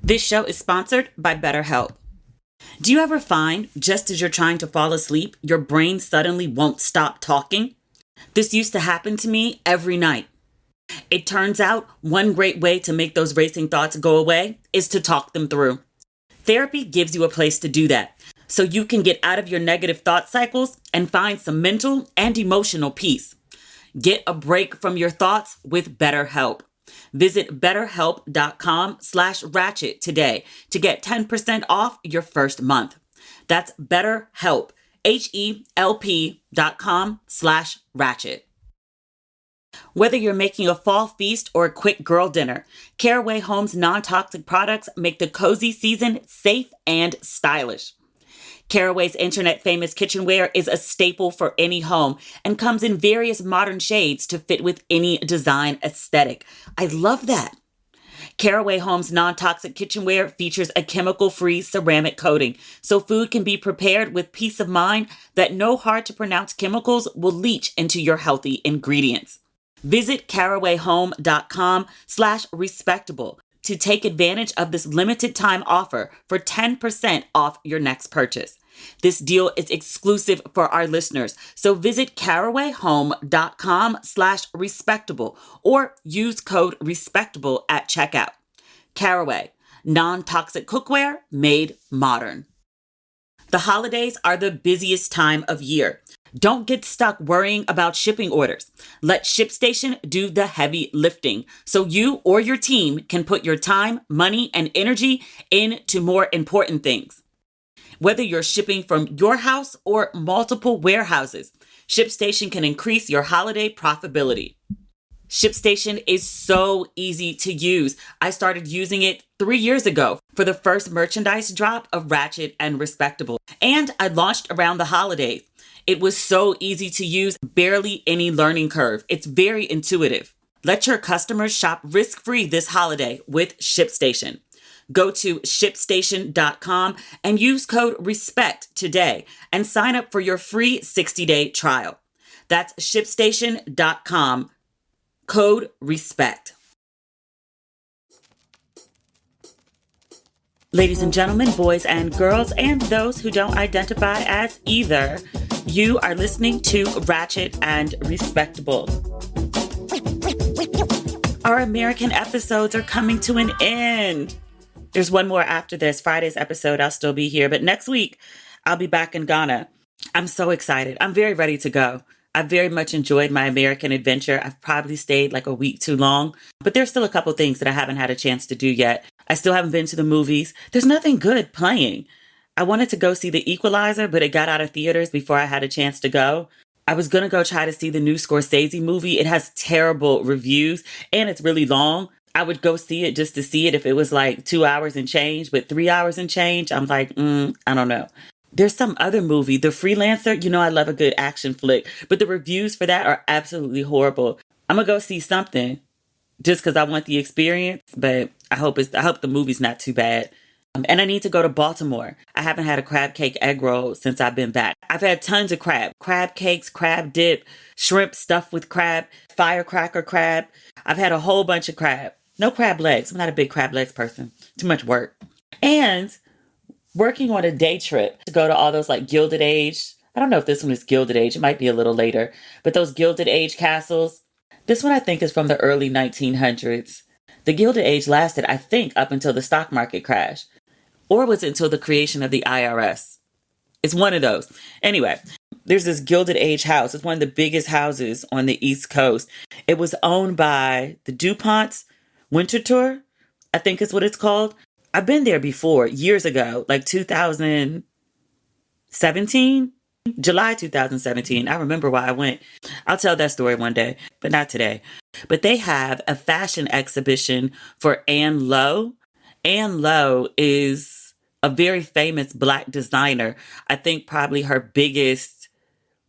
This show is sponsored by BetterHelp. Do you ever find, just as you're trying to fall asleep, your brain suddenly won't stop talking? This used to happen to me every night. It turns out one great way to make those racing thoughts go away is to talk them through. Therapy gives you a place to do that, so you can get out of your negative thought cycles and find some mental and emotional peace. Get a break from your thoughts with BetterHelp. Visit betterhelp.com/ratchet today to get 10% off your first month. That's BetterHelp, HELP.com/ratchet. Whether you're making a fall feast or a quick girl dinner, Caraway Home's non-toxic products make the cozy season safe and stylish. Caraway's internet-famous kitchenware is a staple for any home and comes in various modern shades to fit with any design aesthetic. I love that. Caraway Home's non-toxic kitchenware features a chemical-free ceramic coating, so food can be prepared with peace of mind that no hard-to-pronounce chemicals will leach into your healthy ingredients. Visit carawayhome.com/respectable to take advantage of this limited time offer for 10% off your next purchase. This deal is exclusive for our listeners, so visit carawayhome.com/respectable or use code respectable at checkout. Caraway, non-toxic cookware made modern. The holidays are the busiest time of year. Don't get stuck worrying about shipping orders. Let ShipStation do the heavy lifting so you or your team can put your time, money, and energy into more important things. Whether you're shipping from your house or multiple warehouses, ShipStation can increase your holiday profitability. ShipStation is so easy to use. I started using it 3 years ago for the first merchandise drop of Ratchet and Respectable, and I launched around the holidays. It was so easy to use, barely any learning curve. It's very intuitive. Let your customers shop risk-free this holiday with ShipStation. Go to ShipStation.com and use code RESPECT today and sign up for your free 60-day trial. That's ShipStation.com, code RESPECT. Ladies and gentlemen, boys and girls, and those who don't identify as either, you are listening to Ratchet and Respectable. Our American episodes are coming to an end. There's one more after this. Friday's episode, I'll still be here. But next week, I'll be back in Ghana. I'm so excited. I'm very ready to go. I very much enjoyed my American adventure. I've probably stayed like a week too long. But there's still a couple things that I haven't had a chance to do yet. I still haven't been to the movies. There's nothing good playing. I wanted to go see The Equalizer, but it got out of theaters before I had a chance to go. I was going to go try to see the new Scorsese movie. It has terrible reviews and it's really long. I would go see it just to see it if it was like 2 hours and change, but 3 hours and change, I'm like, I don't know. There's some other movie, The Freelancer. You know, I love a good action flick, but the reviews for that are absolutely horrible. I'm going to go see something just because I want the experience, but I hope the movie's not too bad. And I need to go to Baltimore. I haven't had a crab cake egg roll since I've been back. I've had tons of crab cakes, crab dip, shrimp stuffed with crab, firecracker crab. I've had a whole bunch of crab. No crab legs. I'm not a big crab legs person. Too much work. And working on a day trip to go to all those like Gilded Age. I don't know if this one is Gilded Age. It might be a little later. But those Gilded Age castles. This one I think is from the early 1900s. The Gilded Age lasted, I think, up until the stock market crash. Or was it until the creation of the IRS? It's one of those. Anyway, there's this Gilded Age house. It's one of the biggest houses on the East Coast. It was owned by the DuPonts Winter Tour, I think is what it's called. I've been there before, years ago, like 2017, July 2017. I remember why I went. I'll tell that story one day, but not today. But they have a fashion exhibition for Anne Lowe. Anne Lowe is a very famous Black designer. I think probably her biggest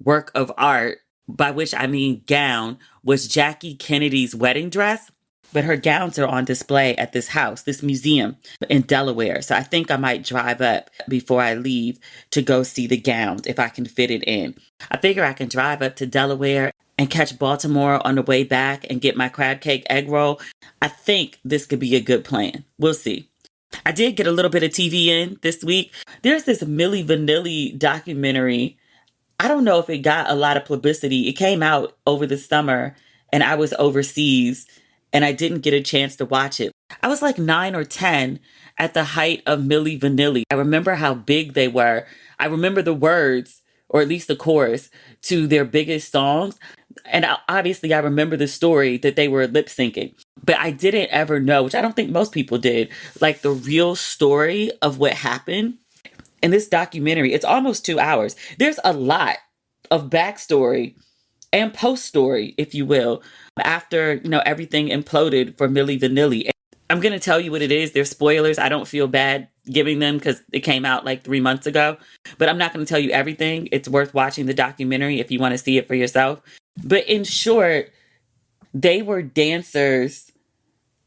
work of art, by which I mean gown, was Jackie Kennedy's wedding dress. But her gowns are on display at this house, this museum in Delaware. So I think I might drive up before I leave to go see the gowns if I can fit it in. I figure I can drive up to Delaware and catch Baltimore on the way back and get my crab cake egg roll. I think this could be a good plan. We'll see. I did get a little bit of TV in this week. There's this Milli Vanilli documentary. I don't know if it got a lot of publicity. It came out over the summer and I was overseas and I didn't get a chance to watch it. I was like 9 or 10 at the height of Milli Vanilli. I remember how big they were. I remember the words, or at least the chorus, to their biggest songs. And obviously I remember the story that they were lip syncing. But I didn't ever know, which I don't think most people did, like the real story of what happened. In this documentary, it's almost 2 hours. There's a lot of backstory and post story, if you will, after, everything imploded for Milli Vanilli. I'm going to tell you what it is. They're spoilers. I don't feel bad giving them because it came out like 3 months ago, but I'm not going to tell you everything. It's worth watching the documentary if you want to see it for yourself. But in short, they were dancers,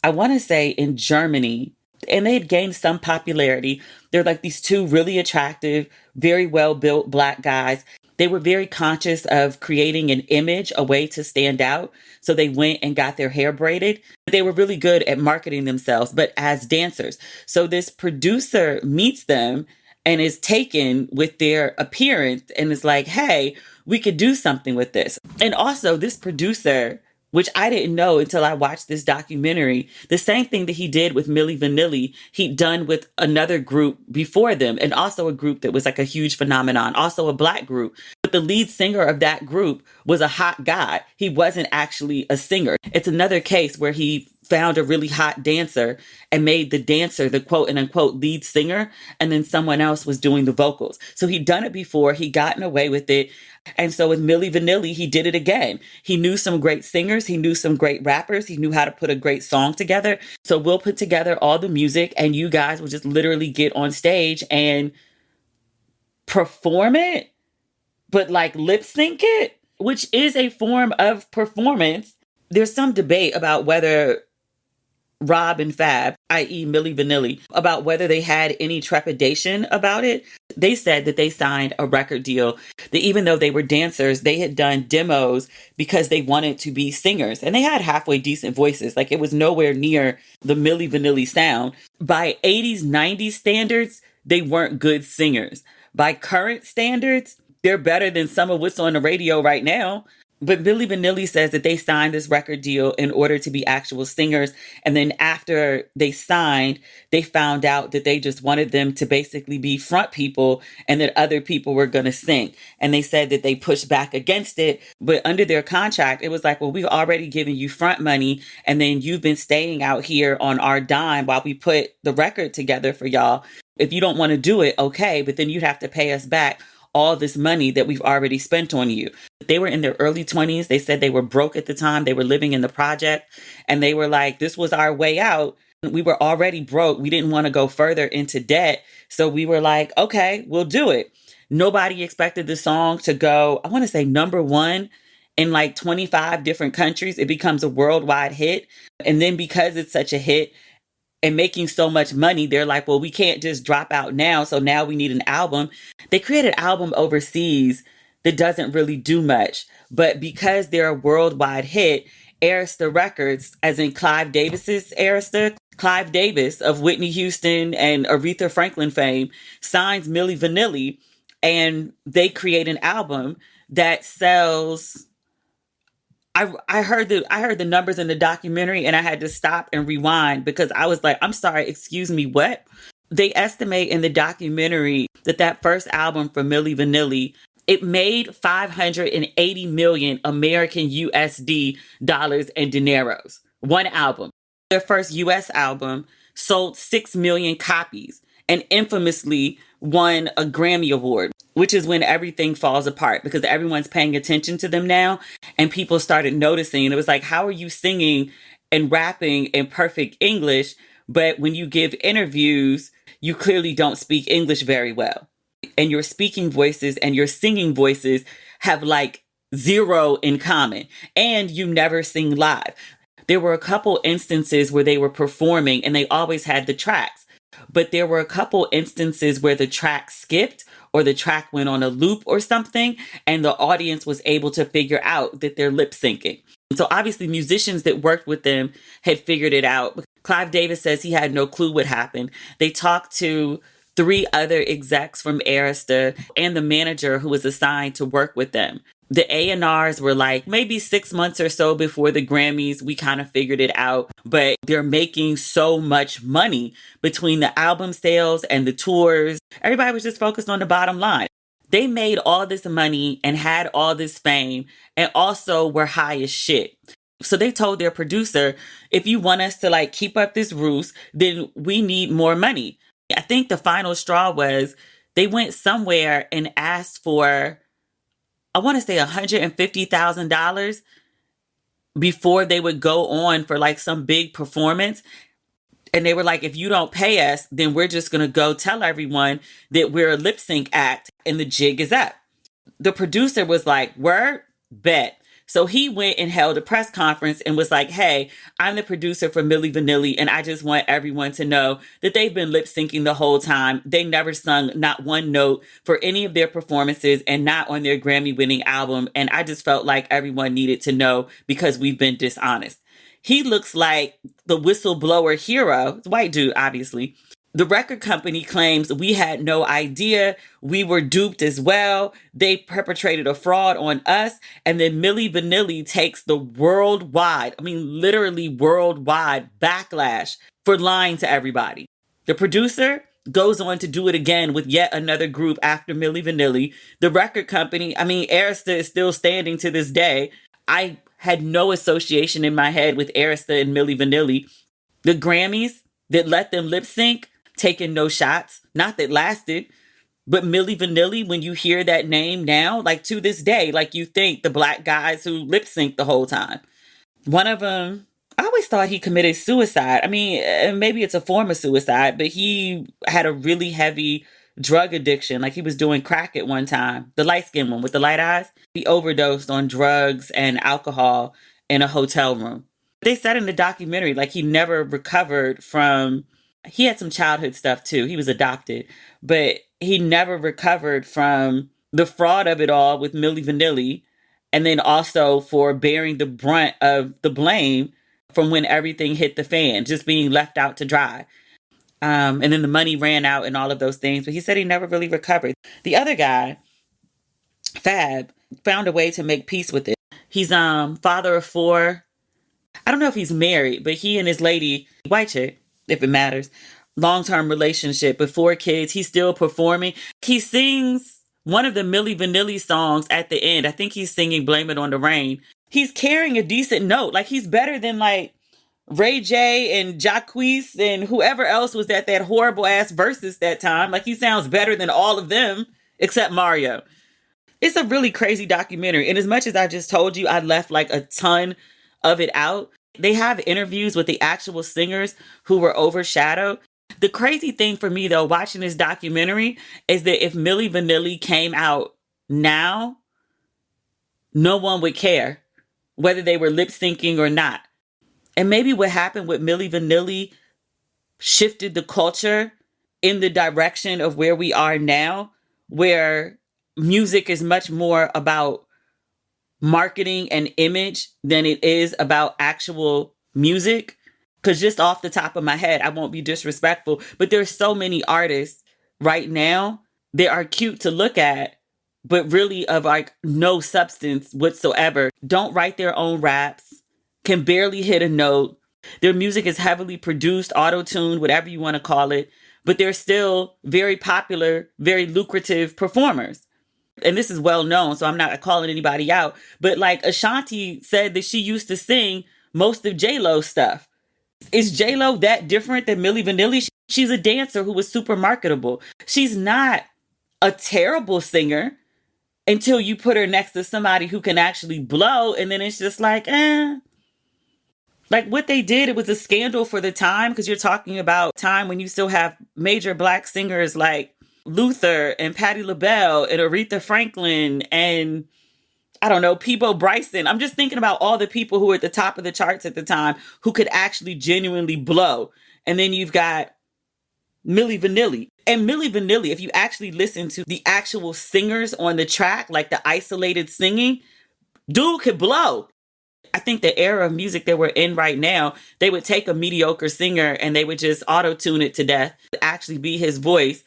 I want to say in Germany, and they had gained some popularity. They're like these two really attractive, very well-built Black guys. They were very conscious of creating an image, a way to stand out. So they went and got their hair braided. They were really good at marketing themselves, but as dancers. So this producer meets them and is taken with their appearance and is like, hey, we could do something with this. And also this producer, which I didn't know until I watched this documentary, the same thing that he did with Milli Vanilli, he'd done with another group before them, and also a group that was like a huge phenomenon, also a Black group. But the lead singer of that group was a hot guy. He wasn't actually a singer. It's another case where he found a really hot dancer and made the dancer the quote and unquote lead singer, and then someone else was doing the vocals. So he'd done it before, he'd gotten away with it. And so with Milli Vanilli, he did it again. He knew some great singers, he knew some great rappers, he knew how to put a great song together. So we'll put together all the music and you guys will just literally get on stage and perform it, but like lip sync it, which is a form of performance. There's some debate about whether Rob and Fab, i.e. Milli Vanilli, about whether they had any trepidation about it. They said that they signed a record deal, that even though they were dancers, they had done demos because they wanted to be singers. And they had halfway decent voices. Like it was nowhere near the Milli Vanilli sound. By 80s, 90s standards, they weren't good singers. By current standards, they're better than some of what's on the radio right now. But Milli Vanilli says that they signed this record deal in order to be actual singers. And then after they signed, they found out that they just wanted them to basically be front people and that other people were going to sing. And they said that they pushed back against it. But under their contract, it was like, well, we've already given you front money. And then you've been staying out here on our dime while we put the record together for y'all. If you don't want to do it, okay, but then you'd have to pay us back all this money that we've already spent on you. They were in their early 20s. They said they were broke at the time. They were living in the project and they were like, this was our way out. We were already broke. We didn't want to go further into debt. So we were like, okay, we'll do it. Nobody expected the song to go, I want to say #1 in like 25 different countries. It becomes a worldwide hit. And then because it's such a hit, and making so much money, they're like, well, we can't just drop out now. So now we need an album. They created an album overseas that doesn't really do much. But because they're a worldwide hit, Arista Records, as in Clive Davis's Arista, Clive Davis of Whitney Houston and Aretha Franklin fame, signs Milli Vanilli, and they create an album that sells. I heard the numbers in the documentary and I had to stop and rewind because I was like, I'm sorry, excuse me, what? They estimate in the documentary that first album for Milli Vanilli, it made 580 million American USD dollars and dineros. One album. Their first US album sold 6 million copies and infamously won a Grammy Award, which is when everything falls apart because everyone's paying attention to them now. And people started noticing. It was like, how are you singing and rapping in perfect English? But when you give interviews, you clearly don't speak English very well. And your speaking voices and your singing voices have like zero in common. And you never sing live. There were a couple instances where they were performing and they always had the tracks. But there were a couple instances where the track skipped or the track went on a loop or something, and the audience was able to figure out that they're lip syncing. So obviously musicians that worked with them had figured it out. Clive Davis says he had no clue what happened. They talked to 3 other execs from Arista and the manager who was assigned to work with them. The A&Rs were like, maybe 6 months or so before the Grammys, we kind of figured it out. But they're making so much money between the album sales and the tours. Everybody was just focused on the bottom line. They made all this money and had all this fame and also were high as shit. So they told their producer, if you want us to like keep up this ruse, then we need more money. I think the final straw was they went somewhere and asked for, I want to say $150,000 before they would go on for like some big performance. And they were like, if you don't pay us, then we're just going to go tell everyone that we're a lip sync act and the jig is up. The producer was like, word, bet. So he went and held a press conference and was like, hey, I'm the producer for Milli Vanilli, and I just want everyone to know that they've been lip syncing the whole time. They never sung not one note for any of their performances and not on their Grammy-winning album. And I just felt like everyone needed to know because we've been dishonest. He looks like the whistleblower hero. It's a white dude, obviously. The record company claims we had no idea. We were duped as well. They perpetrated a fraud on us. And then Milli Vanilli takes the worldwide, I mean, literally worldwide backlash for lying to everybody. The producer goes on to do it again with yet another group after Milli Vanilli. The record company, I mean, Arista is still standing to this day. I had no association in my head with Arista and Milli Vanilli. The Grammys that let them lip sync, taking no shots, not that lasted, but Milli Vanilli, when you hear that name now, like to this day, like you think the black guys who lip synced the whole time. One of them, I always thought he committed suicide. I mean, maybe it's a form of suicide, but he had a really heavy drug addiction. Like he was doing crack at one time. The light-skinned one with the light eyes. He overdosed on drugs and alcohol in a hotel room. They said in the documentary, like he never recovered from, he had some childhood stuff too. He was adopted, but he never recovered from the fraud of it all with Milli Vanilli. And then also for bearing the brunt of the blame from when everything hit the fan, just being left out to dry. And then the money ran out and all of those things, but he said he never really recovered. The other guy, Fab, found a way to make peace with it. He's father of 4. I don't know if he's married, but he and his lady, white chick, if it matters, long-term relationship with 4 kids. He's still performing. He sings one of the Milli Vanilli songs at the end. I think he's singing Blame It on the Rain. He's carrying a decent note. Like he's better than like Ray J and Jacquees and whoever else was at that horrible ass versus that time. Like he sounds better than all of them except Mario. It's a really crazy documentary. And as much as I just told you, I left like a ton of it out. They have interviews with the actual singers who were overshadowed. The crazy thing for me, though, watching this documentary is that if Milli Vanilli came out now, no one would care whether they were lip syncing or not. And maybe what happened with Milli Vanilli shifted the culture in the direction of where we are now, where music is much more about marketing and image than it is about actual music. Because just off the top of my head, I won't be disrespectful, but there's so many artists right now that are cute to look at, but really of like no substance whatsoever. Don't write their own raps, can barely hit a note. Their music is heavily produced, auto-tuned, whatever you want to call it, but they're still very popular, very lucrative performers. And this is well known, so I'm not calling anybody out, but like Ashanti said that she used to sing most of J-Lo's stuff. Is J-Lo that different than Milli Vanilli? She's a dancer who was super marketable. She's not a terrible singer until you put her next to somebody who can actually blow. And then it's just like, Like what they did, it was a scandal for the time, because you're talking about time when you still have major black singers like Luther and Patti LaBelle and Aretha Franklin and I don't know, Peebo Bryson. I'm just thinking about all the people who were at the top of the charts at the time who could actually genuinely blow. And then you've got Milli Vanilli. And Milli Vanilli, if you actually listen to the actual singers on the track, like the isolated singing, dude could blow. I think the era of music that we're in right now, they would take a mediocre singer and they would just auto-tune it to death, actually be his voice.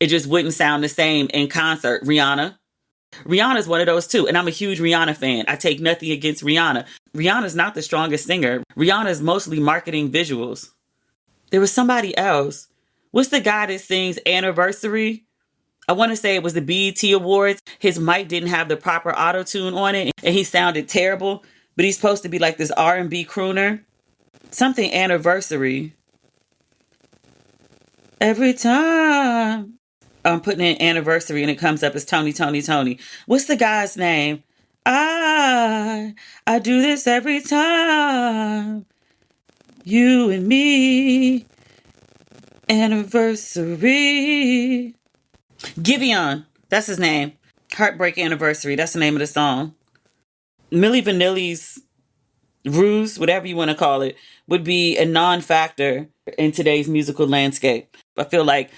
It just wouldn't sound the same in concert. Rihanna's one of those too. And I'm a huge Rihanna fan. I take nothing against Rihanna. Rihanna's not the strongest singer. Rihanna's mostly marketing visuals. There was somebody else. What's the guy that sings Anniversary? I want to say it was the BET Awards. His mic didn't have the proper auto-tune on it and he sounded terrible. But he's supposed to be like this R&B crooner. Something Anniversary. Every time I'm putting in Anniversary and it comes up as Tony. What's the guy's name? I do this every time. You and me. Anniversary. Giveon. That's his name. Heartbreak Anniversary. That's the name of the song. Milli Vanilli's Ruse, whatever you want to call it, would be a non-factor in today's musical landscape. I feel like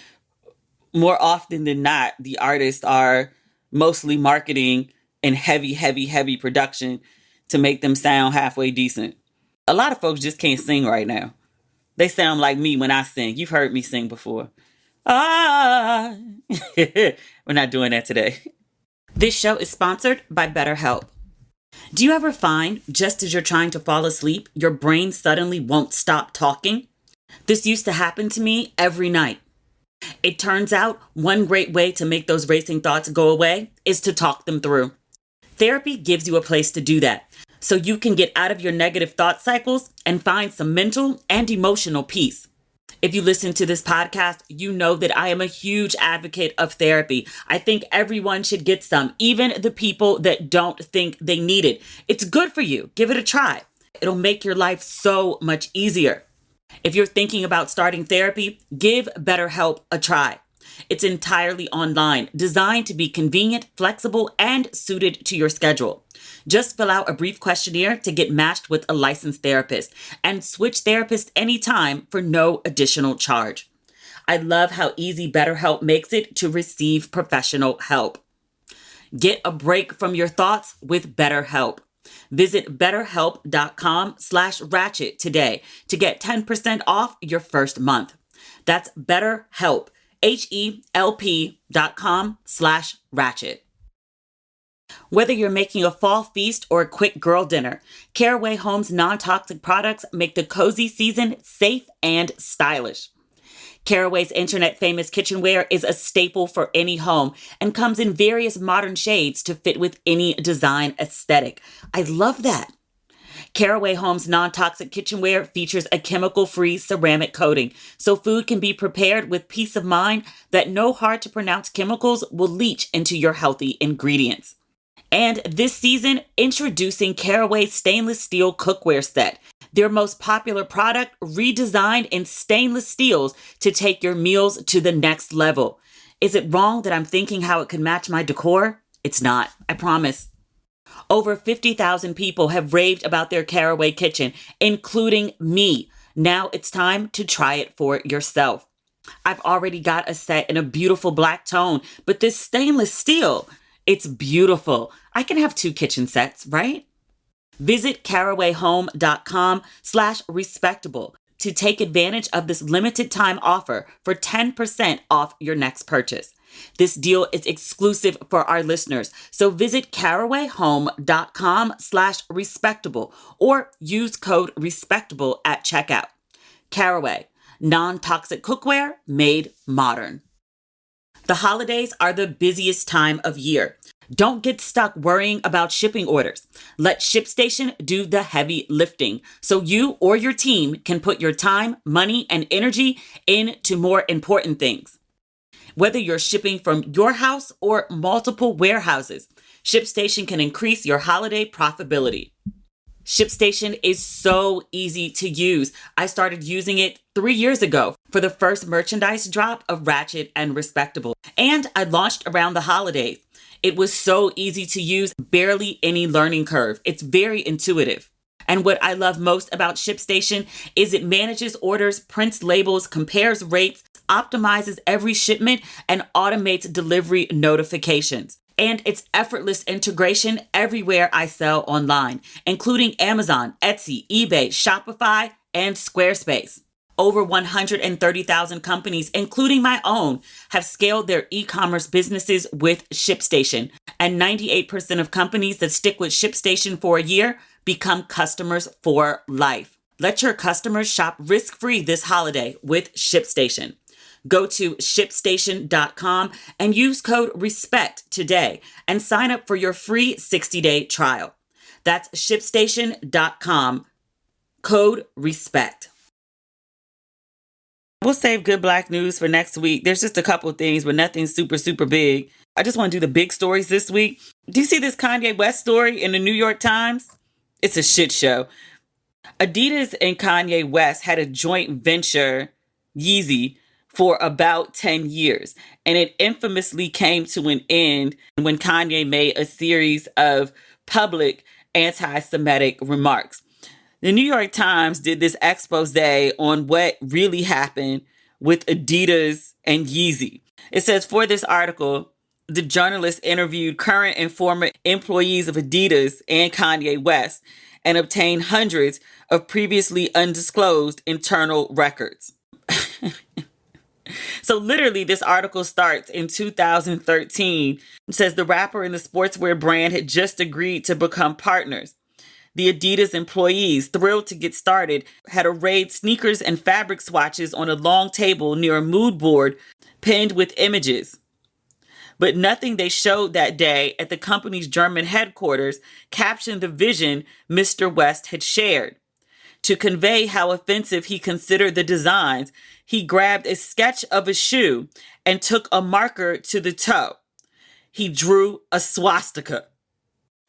more often than not, the artists are mostly marketing and heavy production to make them sound halfway decent. A lot of folks just can't sing right now. They sound like me when I sing. You've heard me sing before. We're not doing that today. This show is sponsored by BetterHelp. Do you ever find, just as you're trying to fall asleep, your brain suddenly won't stop talking? This used to happen to me every night. It turns out one great way to make those racing thoughts go away is to talk them through. Therapy gives you a place to do that, so you can get out of your negative thought cycles and find some mental and emotional peace. If you listen to this podcast, you know that I am a huge advocate of therapy. I think everyone should get some, even the people that don't think they need it. It's good for you. Give it a try. It'll make your life so much easier. If you're thinking about starting therapy, give BetterHelp a try. It's entirely online, designed to be convenient, flexible, and suited to your schedule. Just fill out a brief questionnaire to get matched with a licensed therapist and switch therapists anytime for no additional charge. I love how easy BetterHelp makes it to receive professional help. Get a break from your thoughts with BetterHelp. Visit betterhelp.com/ratchet today to get 10% off your first month. That's BetterHelp, HELP.com/ratchet. Whether you're making a fall feast or a quick girl dinner, Caraway Home's non-toxic products make the cozy season safe and stylish. Caraway's internet-famous kitchenware is a staple for any home and comes in various modern shades to fit with any design aesthetic. I love that. Caraway Home's non-toxic kitchenware features a chemical-free ceramic coating, so food can be prepared with peace of mind that no hard-to-pronounce chemicals will leach into your healthy ingredients. And this season, introducing Caraway's stainless steel cookware set, their most popular product redesigned in stainless steels to take your meals to the next level. Is it wrong that I'm thinking how it could match my decor? It's not, I promise. Over 50,000 people have raved about their Caraway kitchen, including me. Now it's time to try it for yourself. I've already got a set in a beautiful black tone, but this stainless steel, it's beautiful. I can have 2 kitchen sets, right? Visit carawayhome.com/respectable to take advantage of this limited time offer for 10% off your next purchase. This deal is exclusive for our listeners, so visit carawayhome.com/respectable or use code respectable at checkout. Caraway, non-toxic cookware made modern. The holidays are the busiest time of year. Don't get stuck worrying about shipping orders. Let ShipStation do the heavy lifting so you or your team can put your time, money, and energy into more important things. Whether you're shipping from your house or multiple warehouses, ShipStation can increase your holiday profitability. ShipStation is so easy to use. I started using it 3 years ago for the first merchandise drop of Ratchet and Respectable, and I launched around the holidays. It was so easy to use, barely any learning curve. It's very intuitive. And what I love most about ShipStation is it manages orders, prints labels, compares rates, optimizes every shipment, and automates delivery notifications. and its effortless integration everywhere I sell online, including Amazon, Etsy, eBay, Shopify, and Squarespace. Over 130,000 companies, including my own, have scaled their e-commerce businesses with ShipStation. And 98% of companies that stick with ShipStation for a year become customers for life. Let your customers shop risk-free this holiday with ShipStation. Go to ShipStation.com and use code RESPECT today and sign up for your free 60-day trial. That's ShipStation.com, code RESPECT. We'll save good Black news for next week. There's just a couple things, but nothing super, super big. I just want to do the big stories this week. Do you see this Kanye West story in the New York Times? It's a shit show. Adidas and Kanye West had a joint venture, Yeezy, for about 10 years. And it infamously came to an end when Kanye made a series of public anti-Semitic remarks. The New York Times did this expose on what really happened with Adidas and Yeezy. It says, for this article, the journalist interviewed current and former employees of Adidas and Kanye West and obtained hundreds of previously undisclosed internal records. So literally, this article starts in 2013. It says the rapper and the sportswear brand had just agreed to become partners. The Adidas employees, thrilled to get started, had arrayed sneakers and fabric swatches on a long table near a mood board pinned with images. But nothing they showed that day at the company's German headquarters captioned the vision Mr. West had shared. To convey how offensive he considered the designs, he grabbed a sketch of a shoe and took a marker to the toe. He drew a swastika.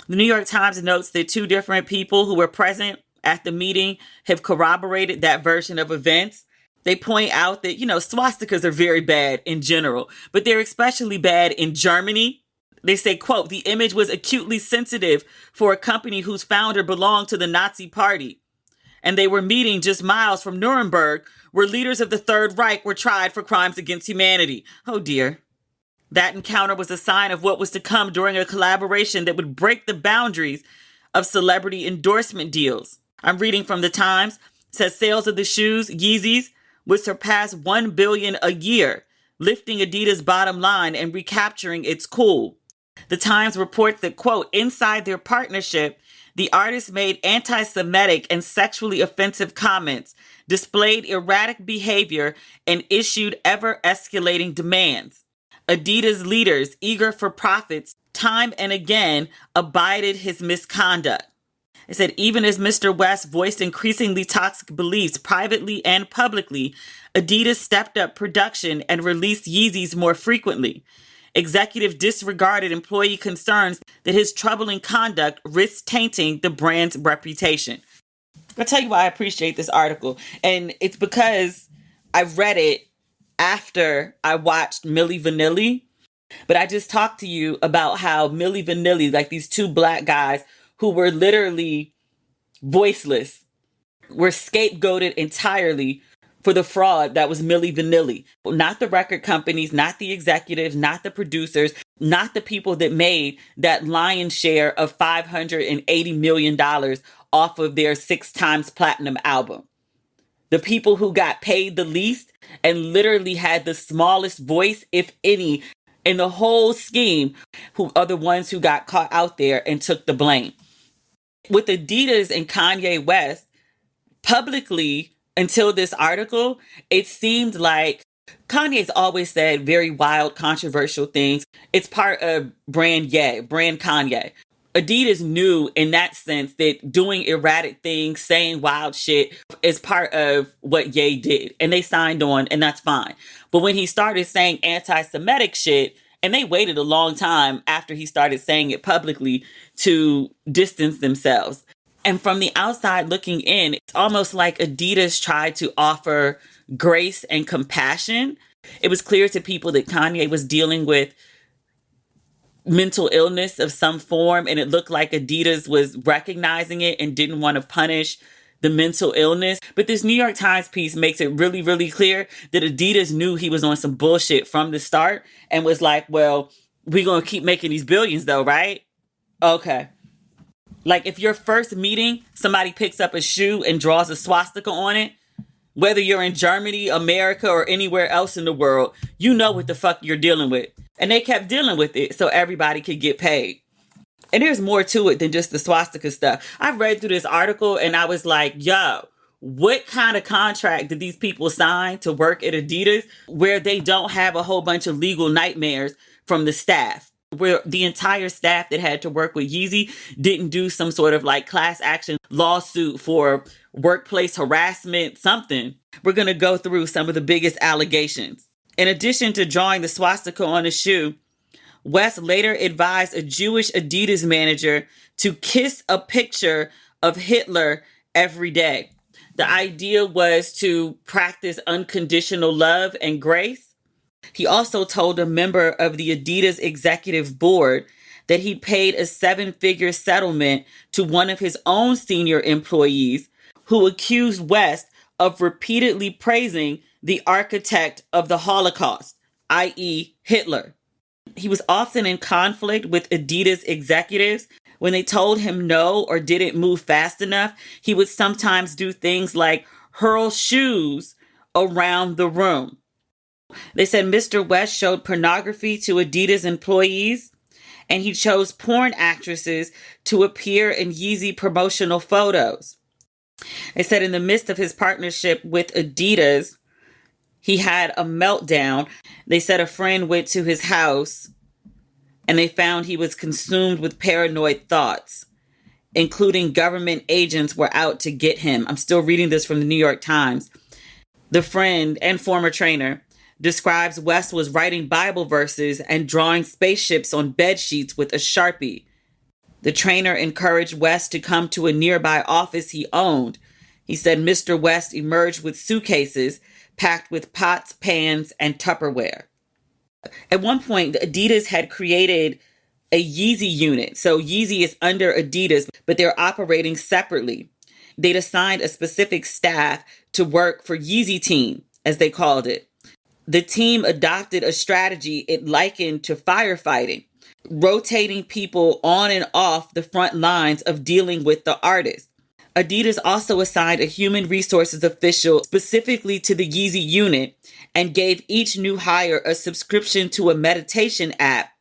The New York Times notes that two different people who were present at the meeting have corroborated that version of events. They point out that, swastikas are very bad in general, but they're especially bad in Germany. They say, quote, the image was acutely sensitive for a company whose founder belonged to the Nazi Party. And they were meeting just miles from Nuremberg, where leaders of the Third Reich were tried for crimes against humanity. Oh, dear. That encounter was a sign of what was to come during a collaboration that would break the boundaries of celebrity endorsement deals. I'm reading from the Times. It says sales of the shoes, Yeezys, would surpass $1 billion a year, lifting Adidas' bottom line and recapturing its cool. The Times reports that, quote, inside their partnership, the artist made anti-Semitic and sexually offensive comments, displayed erratic behavior, and issued ever-escalating demands. Adidas leaders, eager for profits, time and again abided his misconduct. It said, even as Mr. West voiced increasingly toxic beliefs privately and publicly, Adidas stepped up production and released Yeezys more frequently. Executive disregarded employee concerns that his troubling conduct risked tainting the brand's reputation. I'll tell you why I appreciate this article. And it's because I read it after I watched Milli Vanilli. But I just talked to you about how Milli Vanilli, like these two Black guys who were literally voiceless, were scapegoated entirely for the fraud that was Milli Vanilli. Not the record companies, not the executives, not the producers, not the people that made that lion's share of $580 million off of their 6 times platinum album. The people who got paid the least and literally had the smallest voice, if any, in the whole scheme, who are the ones who got caught out there and took the blame. With Adidas and Kanye West, publicly, until this article, it seemed like Kanye's always said very wild, controversial things. It's part of brand Kanye. Adidas knew in that sense that doing erratic things, saying wild shit is part of what Ye did. And they signed on, and that's fine. But when he started saying anti-Semitic shit, and they waited a long time after he started saying it publicly to distance themselves. And from the outside looking in, it's almost like Adidas tried to offer grace and compassion. It was clear to people that Kanye was dealing with mental illness of some form, and it looked like Adidas was recognizing it and didn't want to punish the mental illness. But this New York Times piece makes it really, really clear that Adidas knew he was on some bullshit from the start and was like, well, We gonna keep making these billions though, right? Okay. Like if your first meeting, somebody picks up a shoe and draws a swastika on it, whether you're in Germany, America, or anywhere else in the world, you know what the fuck you're dealing with. And they kept dealing with it so everybody could get paid. And there's more to it than just the swastika stuff. I read through this article and I was like, yo, what kind of contract did these people sign to work at Adidas where they don't have a whole bunch of legal nightmares from the staff? Where the entire staff that had to work with Yeezy didn't do some sort of like class action lawsuit for workplace harassment, something. We're going to go through some of the biggest allegations. In addition to drawing the swastika on the shoe, West later advised a Jewish Adidas manager to kiss a picture of Hitler every day. The idea was to practice unconditional love and grace. He also told a member of the Adidas executive board that he paid a 7-figure settlement to one of his own senior employees who accused West of repeatedly praising the architect of the Holocaust, i.e. Hitler. He was often in conflict with Adidas executives. When they told him no or didn't move fast enough, he would sometimes do things like hurl shoes around the room. They said Mr. West showed pornography to Adidas employees, and he chose porn actresses to appear in Yeezy promotional photos. They said in the midst of his partnership with Adidas, he had a meltdown. They said a friend went to his house and they found he was consumed with paranoid thoughts, including government agents were out to get him. I'm still reading this from the New York Times. The friend and former trainer describes West was writing Bible verses and drawing spaceships on bed sheets with a Sharpie. The trainer encouraged West to come to a nearby office he owned. He said Mr. West emerged with suitcases packed with pots, pans, and Tupperware. At one point, Adidas had created a Yeezy unit. So Yeezy is under Adidas, but they're operating separately. They'd assigned a specific staff to work for Yeezy team, as they called it. The team adopted a strategy it likened to firefighting, rotating people on and off the front lines of dealing with the artist. Adidas also assigned a human resources official specifically to the Yeezy unit and gave each new hire a subscription to a meditation app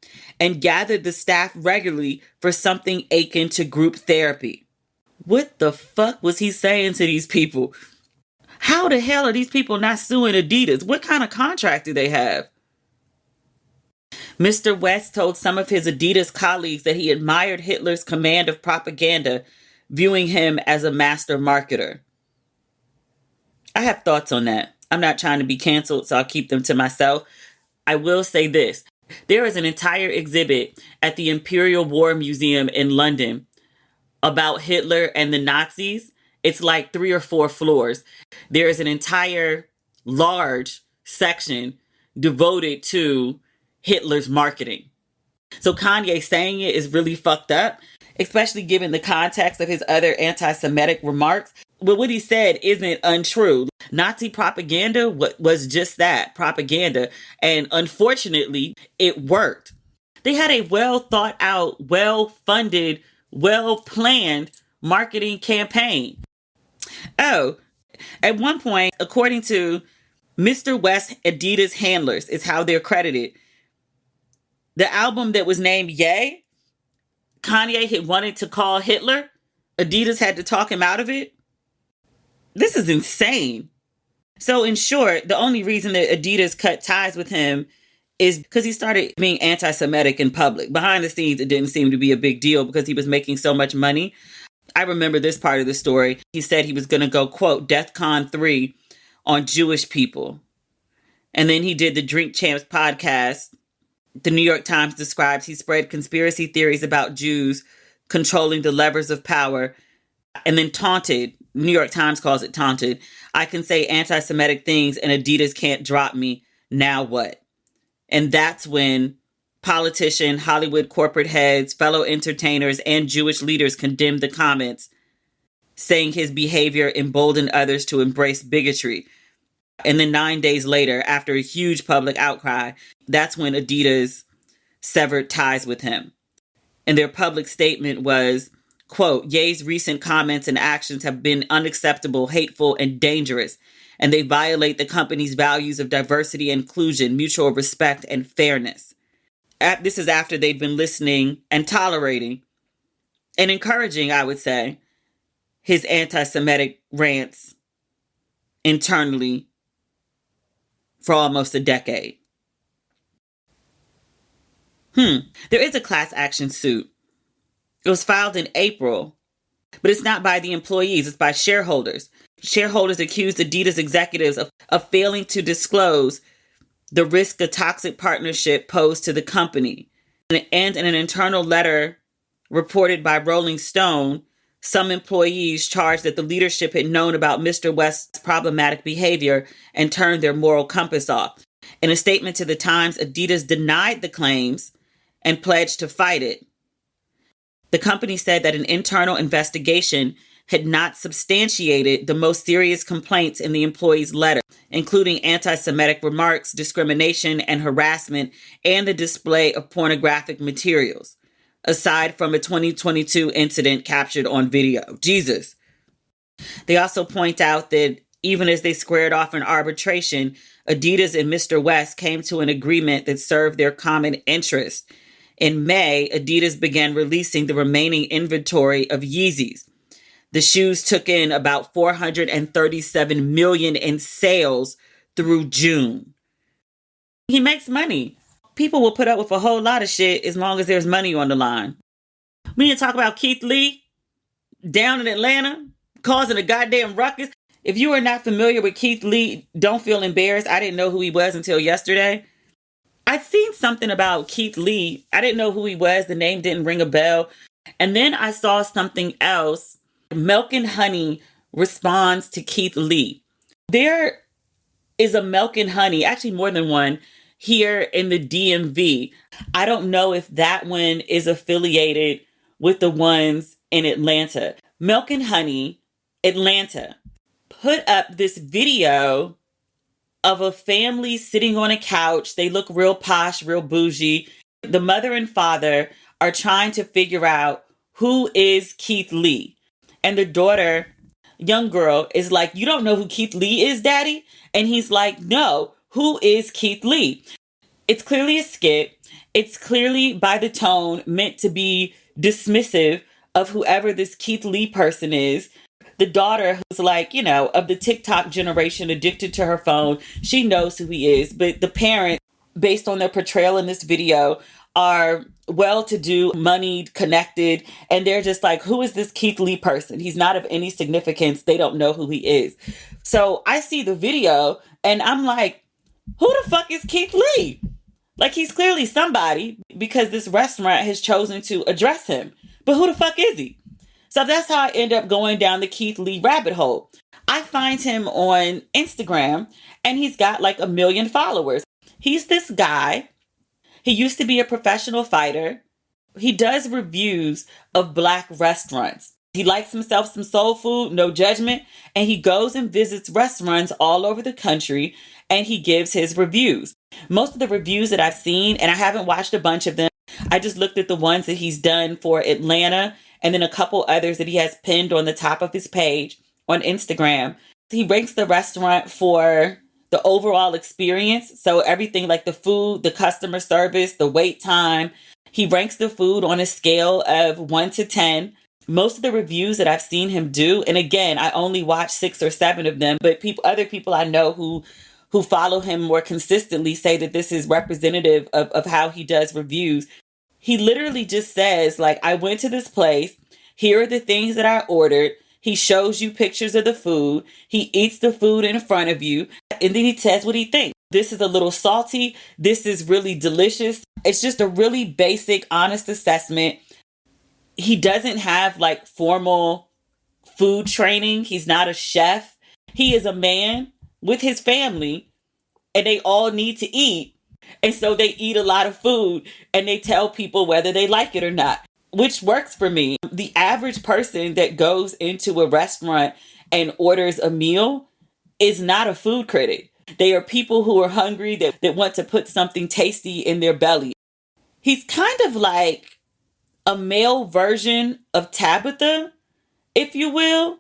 and gathered the staff regularly for something akin to group therapy. What the fuck was he saying to these people? How the hell are these people not suing Adidas? What kind of contract do they have? Mr. West told some of his Adidas colleagues that he admired Hitler's command of propaganda, viewing him as a master marketer. I have thoughts on that. I'm not trying to be canceled, so I'll keep them to myself. I will say this. There is an entire exhibit at the Imperial War Museum in London about Hitler and the Nazis. It's like 3 or 4 floors. There is an entire large section devoted to Hitler's marketing. So Kanye saying it is really fucked up, especially given the context of his other anti-Semitic remarks. But what he said isn't untrue. Nazi propaganda was just that, propaganda. And unfortunately, it worked. They had a well thought out, well funded, well planned marketing campaign. Oh, at one point, according to Mr. West Adidas handlers, is how they're credited. The album that was named Ye, Kanye had wanted to call Hitler. Adidas had to talk him out of it. This is insane. So in short, the only reason that Adidas cut ties with him is because he started being anti-Semitic in public. Behind the scenes, it didn't seem to be a big deal because he was making so much money. I remember this part of the story. He said he was going to go, quote, DEFCON 3 on Jewish people. And then he did the Drink Champs podcast. The New York Times describes he spread conspiracy theories about Jews controlling the levers of power and then taunted. New York Times calls it taunted. I can say anti-Semitic things and Adidas can't drop me. Now what? And that's when politician, Hollywood corporate heads, fellow entertainers, and Jewish leaders condemned the comments, saying his behavior emboldened others to embrace bigotry. And then 9 days later, after a huge public outcry, that's when Adidas severed ties with him. And their public statement was, quote, Ye's recent comments and actions have been unacceptable, hateful, and dangerous, and they violate the company's values of diversity, inclusion, mutual respect, and fairness. This is after they've been listening and tolerating and encouraging, I would say, his anti-Semitic rants internally for almost a decade. There is a class action suit. It was filed in April, but it's not by the employees, it's by shareholders. Shareholders accused Adidas executives of failing to disclose the risk a toxic partnership posed to the company. And in an internal letter reported by Rolling Stone, some employees charged that the leadership had known about Mr. West's problematic behavior and turned their moral compass off. In a statement to the Times, Adidas denied the claims and pledged to fight it. The company said that an internal investigation had not substantiated the most serious complaints in the employee's letter, including anti-Semitic remarks, discrimination and harassment, and the display of pornographic materials, aside from a 2022 incident captured on video. Jesus. They also point out that even as they squared off in arbitration, Adidas and Mr. West came to an agreement that served their common interest. In May, Adidas began releasing the remaining inventory of Yeezys. The shoes took in about $437 million in sales through June. He makes money. People will put up with a whole lot of shit as long as there's money on the line. We need to talk about Keith Lee down in Atlanta causing a goddamn ruckus. If you are not familiar with Keith Lee, don't feel embarrassed. I didn't know who he was until yesterday. I'd seen something about Keith Lee. I didn't know who he was. The name didn't ring a bell. And then I saw something else. Milk and Honey responds to Keith Lee. There is a Milk and Honey, actually more than one, here in the DMV. I don't know if that one is affiliated with the ones in Atlanta. Milk and Honey, Atlanta, put up this video of a family sitting on a couch. They look real posh, real bougie. The mother and father are trying to figure out who is Keith Lee. And the daughter, young girl, is like, you don't know who Keith Lee is, Daddy? And he's like, no, who is Keith Lee? It's clearly a skit. It's clearly by the tone meant to be dismissive of whoever this Keith Lee person is. The daughter, who's like, you know, of the TikTok generation, addicted to her phone, she knows who he is. But the parents, based on their portrayal in this video, are well-to-do, moneyed, connected, and they're just like, who is this Keith Lee person? He's not of any significance. They don't know who he is. So I see the video and I'm like, who the fuck is Keith Lee? Like, he's clearly somebody because this restaurant has chosen to address him. But who the fuck is he? So that's how I end up going down the Keith Lee rabbit hole. I find him on Instagram and he's got like 1 million followers. He's this guy. He used to be a professional fighter. He does reviews of Black restaurants. He likes himself some soul food, no judgment. And he goes and visits restaurants all over the country and he gives his reviews. Most of the reviews that I've seen, and I haven't watched a bunch of them, I just looked at the ones that he's done for Atlanta and then a couple others that he has pinned on the top of his page on Instagram. He ranks the restaurant for the overall experience. So everything like the food, the customer service, the wait time. He ranks the food on a scale of 1 to 10. Most of the reviews that I've seen him do, and again, I only watched 6 or 7 of them, but other people I know who follow him more consistently say that this is representative of how he does reviews. He literally just says, like, I went to this place. Here are the things that I ordered. He shows you pictures of the food. He eats the food in front of you. And then he says what he thinks. This is a little salty. This is really delicious. It's just a really basic, honest assessment. He doesn't have like formal food training. He's not a chef. He is a man with his family and they all need to eat. And so they eat a lot of food and they tell people whether they like it or not, which works for me. The average person that goes into a restaurant and orders a meal is not a food critic. They are people who are hungry, that want to put something tasty in their belly. He's kind of like a male version of Tabitha, if you will.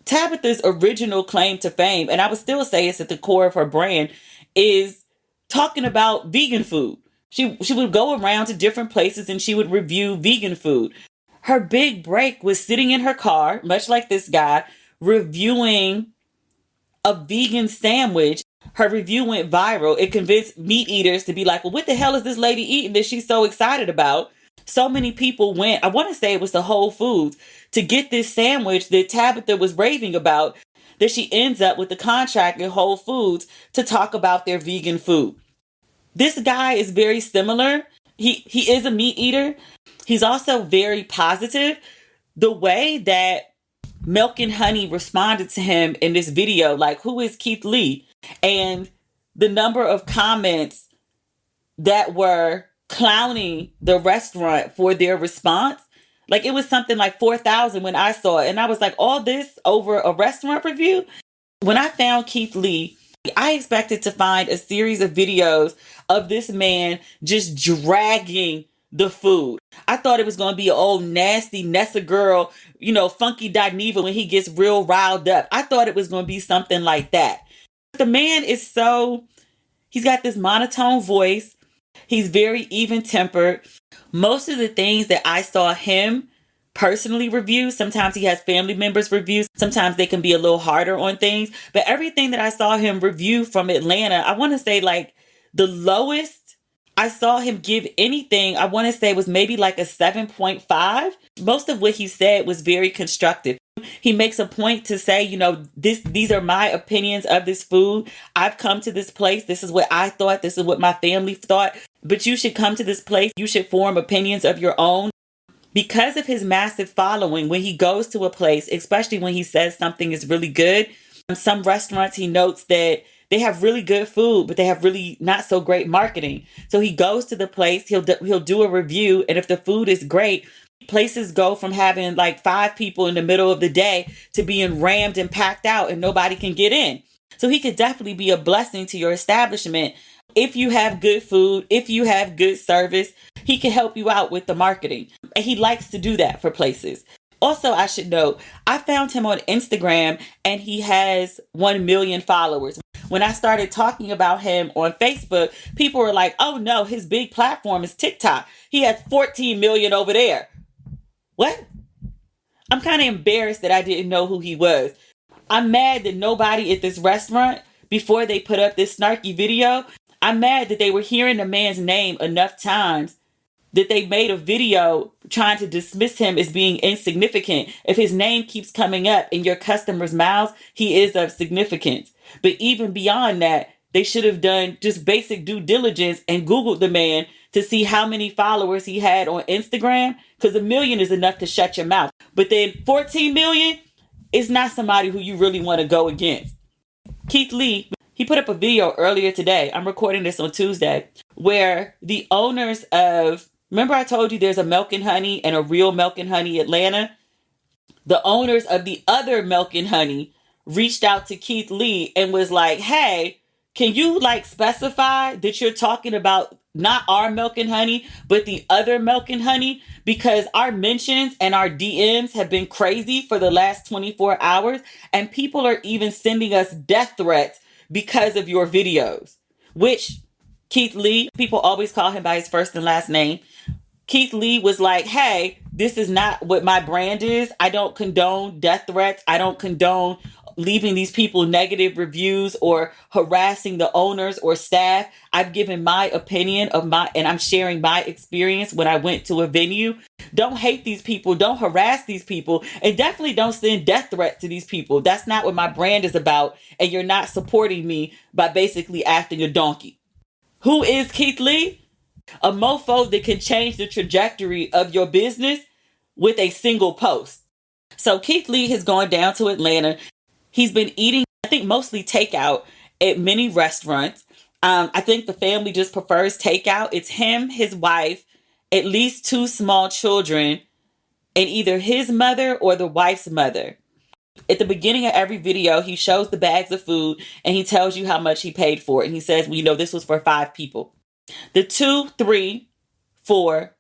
Tabitha's original claim to fame, and I would still say it's at the core of her brand, is talking about vegan food. She would go around to different places and she would review vegan food. Her big break was sitting in her car, much like this guy, reviewing a vegan sandwich. Her review went viral. It convinced meat eaters to be like, well, what the hell is this lady eating that she's so excited about? So many people went, I want to say it was the Whole Foods, to get this sandwich that Tabitha was raving about, that she ends up with the contract at Whole Foods to talk about their vegan food. This guy is very similar. He is a meat eater. He's also very positive. The way that Milk and Honey responded to him in this video, like, who is Keith Lee? And the number of comments that were clowning the restaurant for their response, like it was something like 4,000 when I saw it. And I was like, all this over a restaurant review? When I found Keith Lee, I expected to find a series of videos of this man just dragging the food. I thought it was going to be an old nasty Nessa girl, Funky Dineva when he gets real riled up. I thought it was going to be something like that. The man is he's got this monotone voice. He's very even-tempered. Most of the things that I saw him personally review, sometimes he has family members review, sometimes they can be a little harder on things, but everything that I saw him review from Atlanta, I want to say like the lowest I saw him give anything, I want to say was maybe like a 7.5. Most of what he said was very constructive. He makes a point to say, these are my opinions of this food. I've come to this place. This is what I thought. This is what my family thought. But you should come to this place. You should form opinions of your own. Because of his massive following, when he goes to a place, especially when he says something is really good, some restaurants, he notes that they have really good food, but they have really not so great marketing. So he goes to the place, he'll do a review, and if the food is great, places go from having like 5 people in the middle of the day to being rammed and packed out and nobody can get in. So he could definitely be a blessing to your establishment. If you have good food, if you have good service, he can help you out with the marketing. And he likes to do that for places. Also, I should note, I found him on Instagram and he has 1 million followers. When I started talking about him on Facebook, people were like, oh no, his big platform is TikTok. He has 14 million over there. What? I'm kind of embarrassed that I didn't know who he was. I'm mad that nobody at this restaurant, before they put up this snarky video, I'm mad that they were hearing the man's name enough times that they made a video trying to dismiss him as being insignificant. If his name keeps coming up in your customers' mouths, he is of significance. But even beyond that, they should have done just basic due diligence and Googled the man to see how many followers he had on Instagram, because 1 million is enough to shut your mouth. But then 14 million is not somebody who you really want to go against. Keith Lee, he put up a video earlier today. I'm recording this on Tuesday, where the owners of, remember I told you there's a Milk and Honey and a Real Milk and Honey Atlanta? The owners of the other Milk and Honey reached out to Keith Lee and was like, hey, can you specify that you're talking about not our Milk and Honey, but the other Milk and Honey? Because our mentions and our DMs have been crazy for the last 24 hours. And people are even sending us death threats because of your videos, which Keith Lee, people always call him by his first and last name. Keith Lee was like, hey, this is not what my brand is. I don't condone death threats. I don't condone leaving these people negative reviews or harassing the owners or staff. I've given my opinion and I'm sharing my experience when I went to a venue. Don't hate these people. Don't harass these people. And definitely don't send death threats to these people. That's not what my brand is about. And you're not supporting me by basically acting a donkey. Who is Keith Lee? A mofo that can change the trajectory of your business with a single post. So Keith Lee has gone down to Atlanta. He's been eating, I think, mostly takeout at many restaurants. I think the family just prefers takeout. It's him, his wife, at least 2 small children, and either his mother or the wife's mother. At the beginning of every video, he shows the bags of food and he tells you how much he paid for it. And he says, well, this was for 5 people. The 2, 3, 4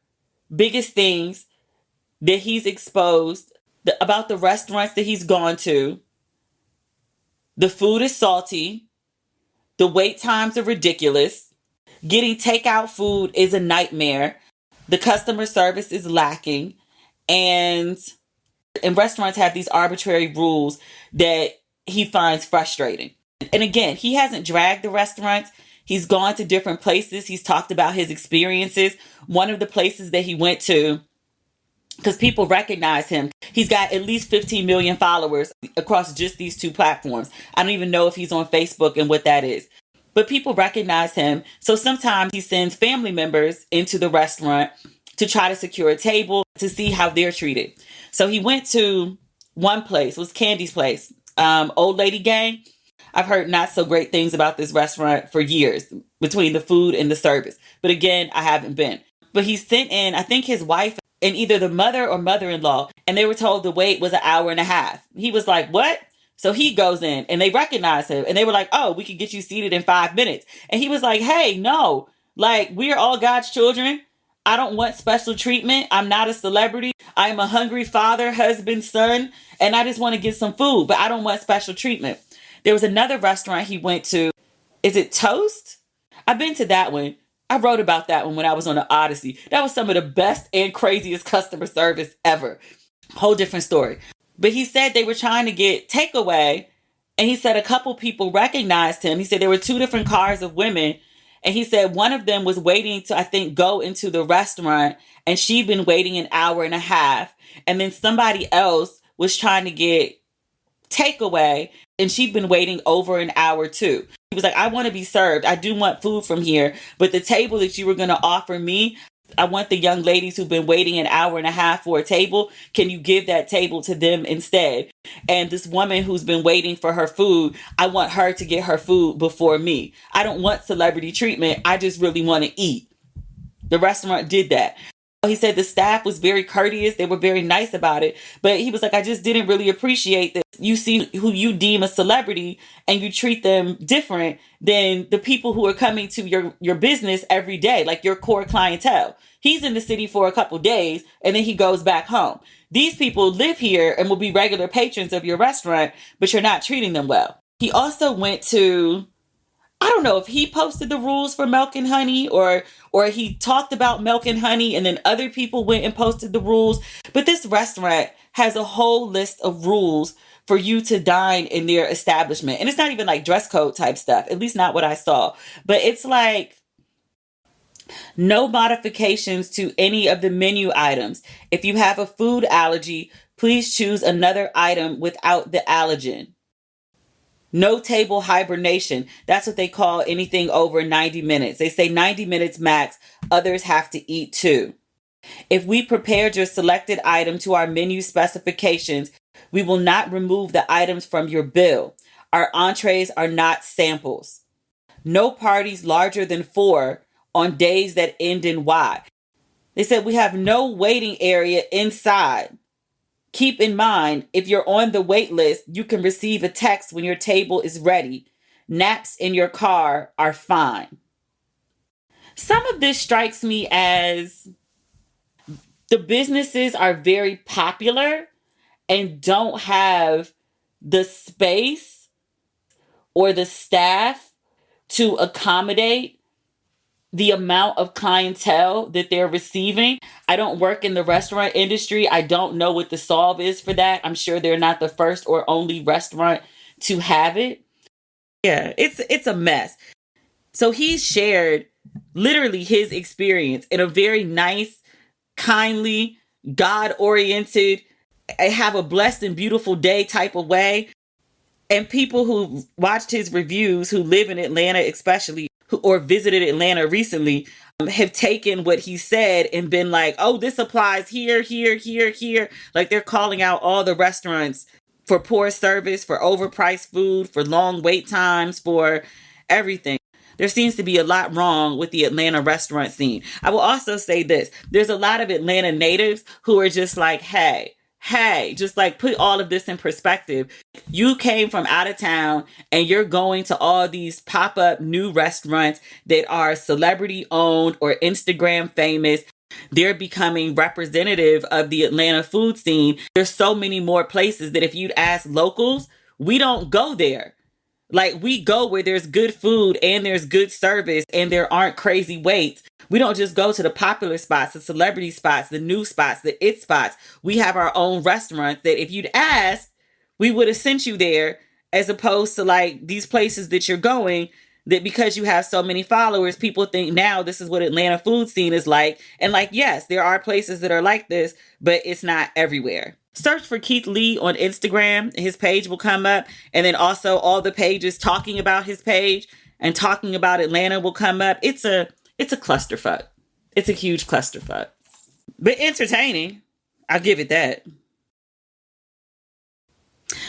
biggest things that he's exposed about the restaurants that he's gone to. The food is salty. The wait times are ridiculous. Getting takeout food is a nightmare. The customer service is lacking. And restaurants have these arbitrary rules that he finds frustrating. And again, he hasn't dragged the restaurants. He's gone to different places. He's talked about his experiences. One of the places that he went to, because people recognize him, he's got at least 15 million followers across just these 2 platforms. I don't even know if he's on Facebook and what that is. But people recognize him. So sometimes he sends family members into the restaurant to try to secure a table to see how they're treated. So he went to one place, it was Candy's place, Old Lady Gang. I've heard not so great things about this restaurant for years between the food and the service. But again, I haven't been. But he sent in, I think, his wife and either the mother or mother-in-law, and they were told the wait was an hour and a half. He was like, what? So he goes in and they recognize him and they were like, oh, we can get you seated in 5 minutes. And he was like, hey, no, like, we're all God's children. I don't want special treatment. I'm not a celebrity. I'm a hungry father, husband, son, and I just want to get some food, but I don't want special treatment. There was another restaurant he went to. Is it Toast? I've been to that one. I wrote about that one when I was on the Odyssey. That was some of the best and craziest customer service ever. Whole different story. But he said they were trying to get takeaway, and he said a couple people recognized him. He said there were 2 different cars of women, and he said one of them was waiting to, I think, go into the restaurant, and she'd been waiting an hour and a half. And then somebody else was trying to get takeaway, and she'd been waiting over an hour too. He was like, I want to be served. I do want food from here, but the table that you were going to offer me, I want the young ladies who've been waiting an hour and a half for a table. Can you give that table to them instead? And this woman who's been waiting for her food, I want her to get her food before me. I don't want celebrity treatment. I just really want to eat. The restaurant did that. He said the staff was very courteous. They were very nice about it. But he was like, I just didn't really appreciate that you see who you deem a celebrity and you treat them different than the people who are coming to your business every day, like your core clientele. He's in the city for a couple days and then he goes back home. These people live here and will be regular patrons of your restaurant, but you're not treating them well. He also went to, I don't know if he posted the rules for Milk and Honey or he talked about Milk and Honey and then other people went and posted the rules. But this restaurant has a whole list of rules for you to dine in their establishment. And it's not even like dress code type stuff, at least not what I saw. But it's like no modifications to any of the menu items. If you have a food allergy, please choose another item without the allergen. No table hibernation. That's what they call anything over 90 minutes. They say 90 minutes max. Others have to eat too. If we prepared your selected item to our menu specifications, we will not remove the items from your bill. Our entrees are not samples. No parties larger than 4 on days that end in Y. They said we have no waiting area inside. Keep in mind, if you're on the wait list, you can receive a text when your table is ready. Naps in your car are fine. Some of this strikes me as the businesses are very popular and don't have the space or the staff to accommodate the amount of clientele that they're receiving. I don't work in the restaurant industry. I don't know what the solve is for that. I'm sure they're not the first or only restaurant to have it. Yeah, it's a mess. So he shared literally his experience in a very nice, kindly, God-oriented, have a blessed and beautiful day type of way. And people who watched his reviews, who live in Atlanta especially, or visited Atlanta recently, have taken what he said and been like, oh, this applies here, here, here, here. Like they're calling out all the restaurants for poor service, for overpriced food, for long wait times, for everything. There seems to be a lot wrong with the Atlanta restaurant scene. I will also say this. There's a lot of Atlanta natives who are just like, hey, hey, just like put all of this in perspective. You came from out of town and you're going to all these pop-up new restaurants that are celebrity owned or Instagram famous. They're becoming representative of the Atlanta food scene. There's so many more places that if you'd ask locals, we don't go there. Like, we go where there's good food and there's good service and there aren't crazy waits. We don't just go to the popular spots, the celebrity spots, the new spots, the it spots. We have our own restaurants that if you'd asked, we would have sent you there, as opposed to like these places that you're going that because you have so many followers, people think now this is what Atlanta food scene is like. And like, yes, there are places that are like this, but it's not everywhere. Search for Keith Lee on Instagram. His page will come up. And then also all the pages talking about his page and talking about Atlanta will come up. It's a clusterfuck. It's a huge clusterfuck. But entertaining. I'll give it that.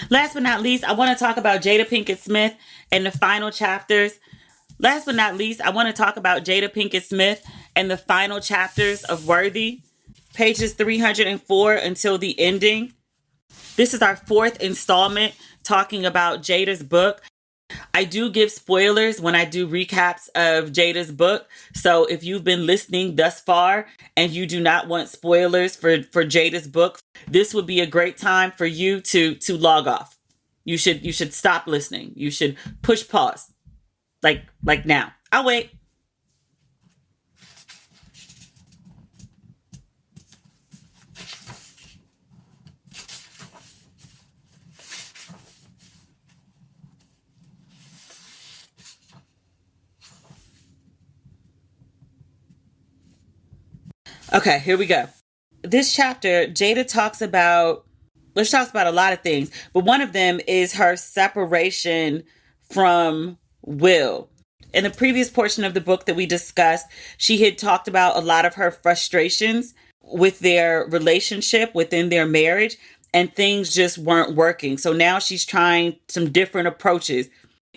Last but not least, I want to talk about Jada Pinkett Smith and the final chapters. Last but not least, I want to talk about Jada Pinkett Smith and the final chapters of Worthy. Pages 304 until the ending. This is our fourth installment talking about Jada's book. I do give spoilers when I do recaps of Jada's book. So if you've been listening thus far and you do not want spoilers for Jada's book, this would be a great time for you to log off. You should stop listening. You should push pause. Like now. I'll wait. Okay, here we go. This chapter, Jada talks about a lot of things, but one of them is her separation from Will. In the previous portion of the book that we discussed, she had talked about a lot of her frustrations with their relationship within their marriage, and things just weren't working. So now she's trying some different approaches.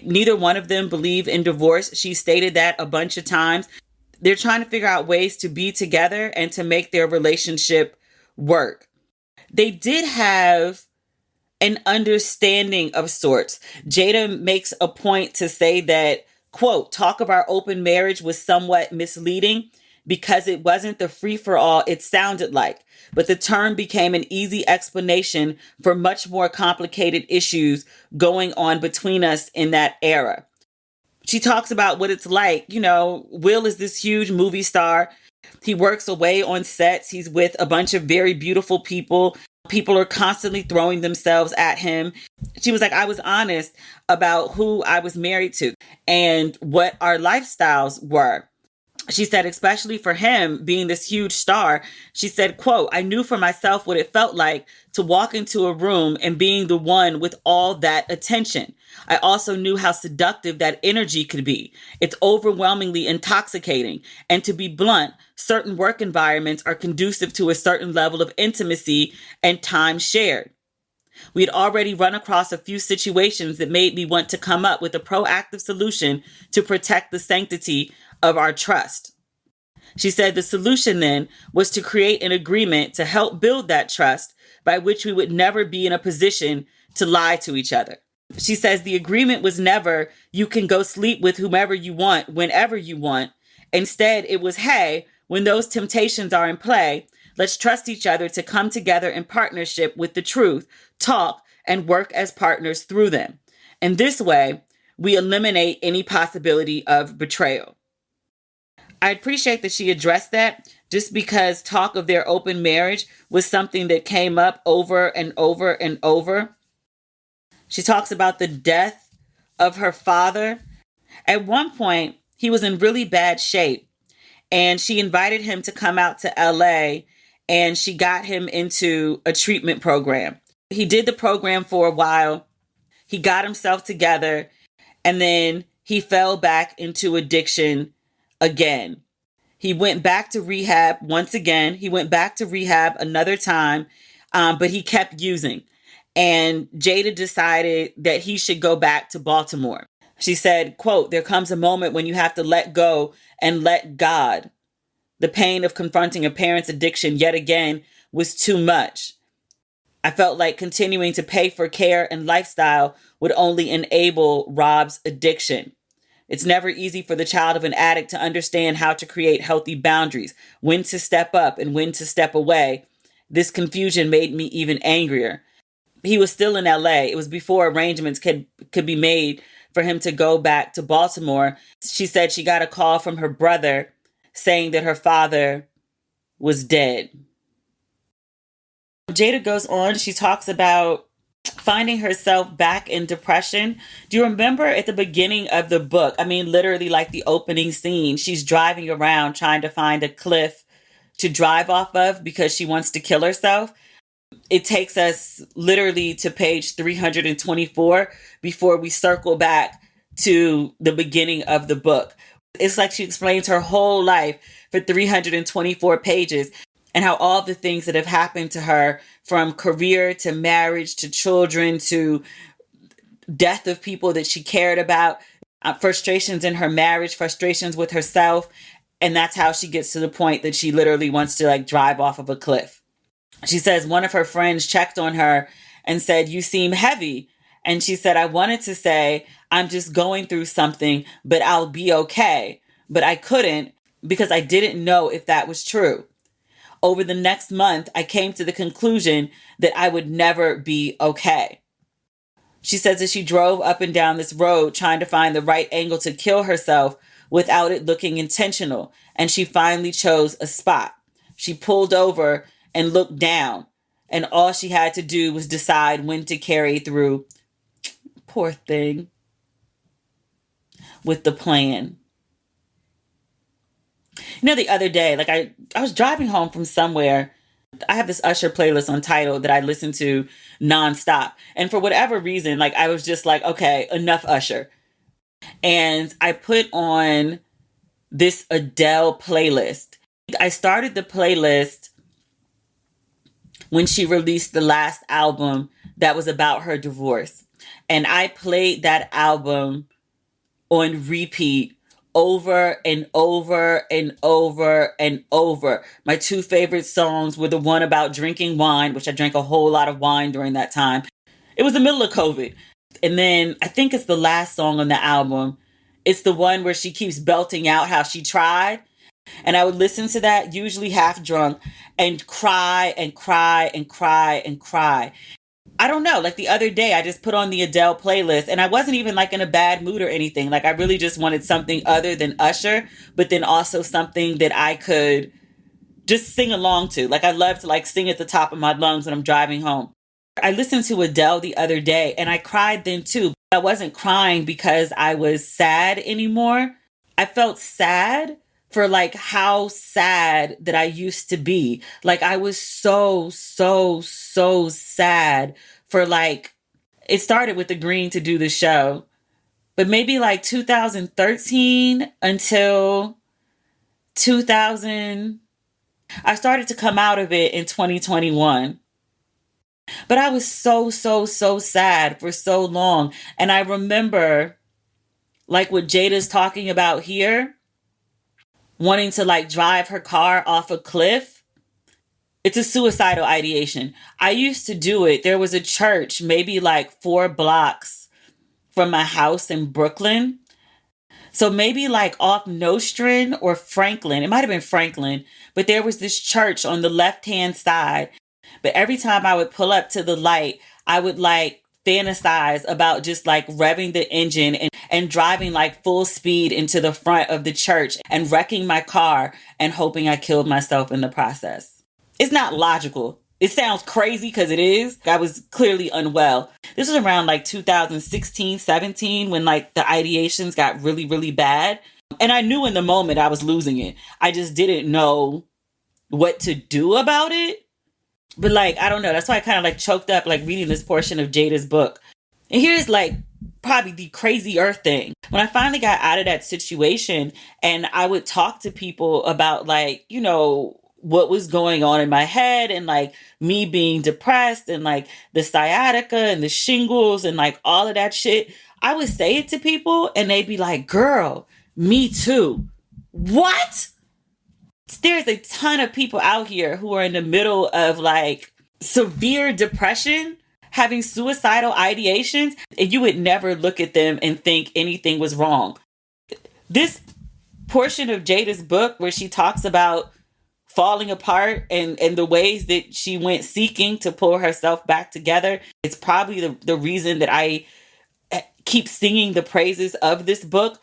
Neither one of them believe in divorce. She stated that a bunch of times. They're trying to figure out ways to be together and to make their relationship work. They did have an understanding of sorts. Jada makes a point to say that, quote, talk of our open marriage was somewhat misleading because it wasn't the free-for-all it sounded like, but the term became an easy explanation for much more complicated issues going on between us in that era. She talks about what it's like. You know, Will is this huge movie star. He works away on sets. He's with a bunch of very beautiful people. People are constantly throwing themselves at him. She was like, I was honest about who I was married to and what our lifestyles were. She said, especially for him being this huge star, she said, quote, I knew for myself what it felt like to walk into a room and being the one with all that attention. I also knew how seductive that energy could be. It's overwhelmingly intoxicating. And to be blunt, certain work environments are conducive to a certain level of intimacy and time shared. We had already run across a few situations that made me want to come up with a proactive solution to protect the sanctity of our trust. She said the solution then was to create an agreement to help build that trust by which we would never be in a position to lie to each other. She says the agreement was never, you can go sleep with whomever you want, whenever you want. Instead, it was, hey, when those temptations are in play, let's trust each other to come together in partnership with the truth, talk, and work as partners through them. And this way, we eliminate any possibility of betrayal. I appreciate that she addressed that, just because talk of their open marriage was something that came up over and over and over. She talks about the death of her father. At one point, he was in really bad shape, and she invited him to come out to LA, and she got him into a treatment program. He did the program for a while. He got himself together, and then he fell back into addiction again. He went back to rehab once again. He went back to rehab another time, but he kept using. And Jada decided that he should go back to Baltimore. She said, quote, there comes a moment when you have to let go and let God. The pain of confronting a parent's addiction yet again was too much. I felt like continuing to pay for care and lifestyle would only enable Rob's addiction. It's never easy for the child of an addict to understand how to create healthy boundaries, when to step up and when to step away. This confusion made me even angrier. He was still in LA. It was before arrangements could be made for him to go back to Baltimore. She said she got a call from her brother saying that her father was dead. Jada goes on. She talks about finding herself back in depression. Do you remember at the beginning of the book? I mean, literally like the opening scene, she's driving around trying to find a cliff to drive off of because she wants to kill herself. It takes us literally to page 324 before we circle back to the beginning of the book. It's like she explains her whole life for 324 pages and how all the things that have happened to her, from career to marriage to children to death of people that she cared about, frustrations in her marriage, frustrations with herself. And that's how she gets to the point that she literally wants to like drive off of a cliff. She says one of her friends checked on her and said, "You seem heavy." And she said, "I wanted to say, I'm just going through something, but I'll be okay." But I couldn't because I didn't know if that was true. Over the next month, I came to the conclusion that I would never be okay. She says that she drove up and down this road trying to find the right angle to kill herself without it looking intentional. And she finally chose a spot. She pulled over and looked down, and all she had to do was decide when to carry through, poor thing, with the plan. You know, the other day, like I was driving home from somewhere. I have this Usher playlist on Tidal that I listen to nonstop. And for whatever reason, like I was just like, okay, enough Usher. And I put on this Adele playlist. I started the playlist when she released the last album that was about her divorce. And I played that album on repeat over and over and over and over. My two favorite songs were the one about drinking wine, which I drank a whole lot of wine during that time. It was the middle of COVID. And then I think it's the last song on the album. It's the one where she keeps belting out how she tried. And I would listen to that, usually half drunk, and cry and cry and cry and cry. I don't know, like the other day, I just put on the Adele playlist and I wasn't even like in a bad mood or anything. Like I really just wanted something other than Usher, but then also something that I could just sing along to. Like I love to like sing at the top of my lungs when I'm driving home. I listened to Adele the other day and I cried then too. I wasn't crying because I was sad anymore. I felt sad for like how sad that I used to be. Like I was so sad for like, it started with agreeing to do the show, but maybe like 2013 until 2000, I started to come out of it in 2021. But I was so sad for so long. And I remember like what Jada's talking about here, wanting to like drive her car off a cliff. It's a suicidal ideation. I used to do it. There was a church maybe like 4 blocks from my house in Brooklyn. So maybe like off Nostrand or Franklin. It might have been Franklin, but there was this church on the left-hand side. But every time I would pull up to the light, I would like fantasize about just like revving the engine and driving like full speed into the front of the church and wrecking my car and hoping I killed myself in the process. It's not logical. It sounds crazy because it is. I was clearly unwell. This was around like 2016, 17 when like the ideations got really bad. And I knew in the moment I was losing it. I just didn't know what to do about it. But like, I don't know. That's why I kind of like choked up like reading this portion of Jada's book. And here's like probably the crazier thing. When I finally got out of that situation and I would talk to people about like, you know, what was going on in my head and like me being depressed and like the sciatica and the shingles and like all of that shit, I would say it to people and they'd be like, "Girl, me too." What? There's a ton of people out here who are in the middle of like severe depression, having suicidal ideations, and you would never look at them and think anything was wrong. This portion of Jada's book where she talks about falling apart and the ways that she went seeking to pull herself back together, it's probably the reason that I keep singing the praises of this book.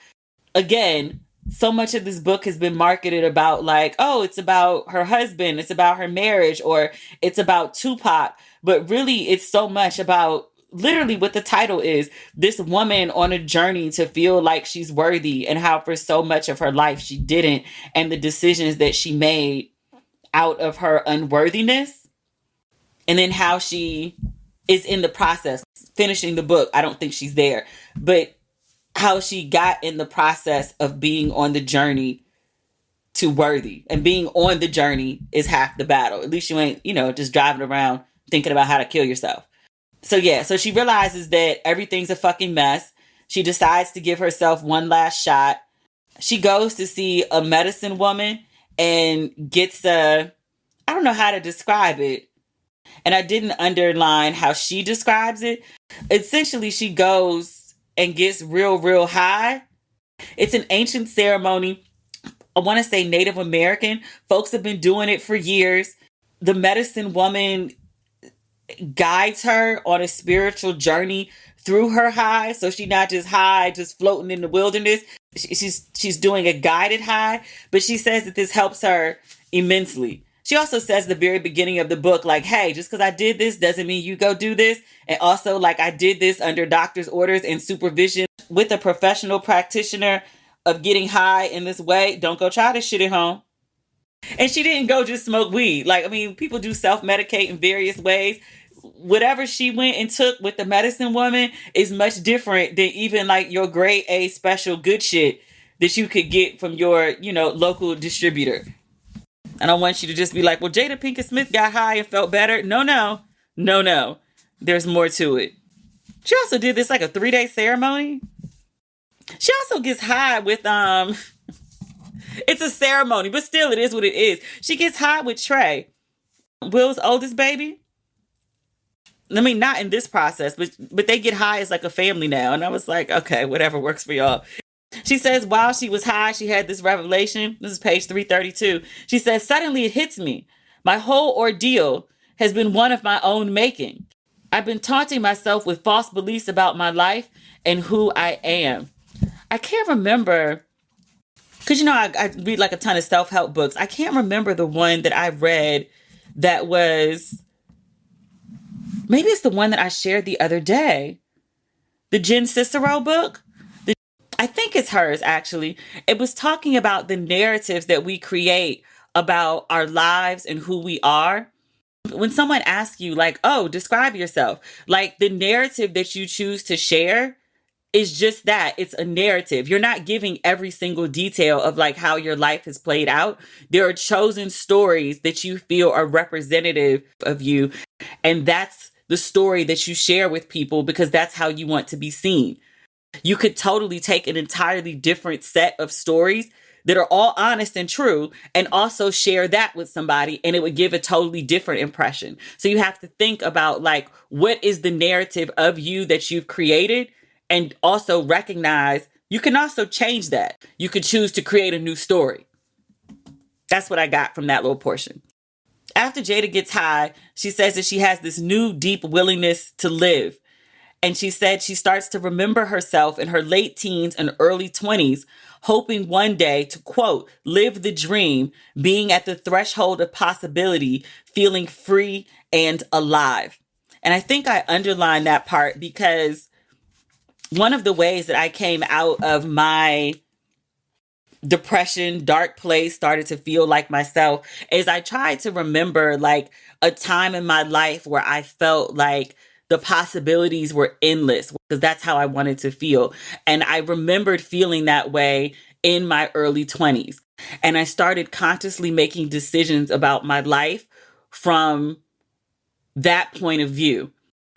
Again, so much of this book has been marketed about like, oh, it's about her husband, it's about her marriage, or it's about Tupac. But really, it's so much about literally what the title is, this woman on a journey to feel like she's worthy, and how for so much of her life she didn't, and the decisions that she made out of her unworthiness, and then how she is in the process finishing the book. I don't think she's there, but how she got in the process of being on the journey to worthy, and being on the journey is half the battle. At least you ain't, just driving around thinking about how to kill yourself. So yeah, so she realizes that everything's a fucking mess. She decides to give herself one last shot. She goes to see a medicine woman and gets I don't know how to describe it. And I didn't underline how she describes it. Essentially, she goes and gets real, real high. It's an ancient ceremony. I want to say Native American. Folks have been doing it for years. The medicine woman guides her on a spiritual journey through her high. So she's not just high, just floating in the wilderness. She's doing a guided high, but she says that this helps her immensely. She also says at the very beginning of the book, like, hey, just because I did this doesn't mean you go do this. And also, like, I did this under doctor's orders and supervision with a professional practitioner of getting high in this way. Don't go try this shit at home. And she didn't go just smoke weed. Like, I mean, people do self-medicate in various ways. Whatever she went and took with the medicine woman is much different than even like your grade A special good shit that you could get from your, local distributor. I don't want you to just be like, well, Jada Pinkett Smith got high and felt better. No. There's more to it. She also did this like a 3-day ceremony. She also gets high with, it's a ceremony, but still it is what it is. She gets high with Trey, Will's oldest baby. I mean, not in this process, but they get high as like a family now. And I was like, okay, whatever works for y'all. She says while she was high, she had this revelation. This is page 332. She says, suddenly it hits me. My whole ordeal has been one of my own making. I've been taunting myself with false beliefs about my life and who I am. I can't remember, because, I read like a ton of self-help books. I can't remember the one that I read that was, maybe it's the one that I shared the other day. The Jen Cicero book. I think it's hers, actually. It was talking about the narratives that we create about our lives and who we are. When someone asks you, like, oh, describe yourself, like the narrative that you choose to share is just that. It's a narrative. You're not giving every single detail of like how your life has played out. There are chosen stories that you feel are representative of you. And that's the story that you share with people because that's how you want to be seen. You could totally take an entirely different set of stories that are all honest and true and also share that with somebody, and it would give a totally different impression. So you have to think about like, what is the narrative of you that you've created, and also recognize you can also change that. You could choose to create a new story. That's what I got from that little portion. After Jada gets high, she says that she has this new deep willingness to live. And she said she starts to remember herself in her late teens and early 20s, hoping one day to, quote, live the dream, being at the threshold of possibility, feeling free and alive. And I think I underlined that part because one of the ways that I came out of my depression, dark place, started to feel like myself, is I tried to remember like a time in my life where I felt like the possibilities were endless, because that's how I wanted to feel. And I remembered feeling that way in my early 20s. And I started consciously making decisions about my life from that point of view.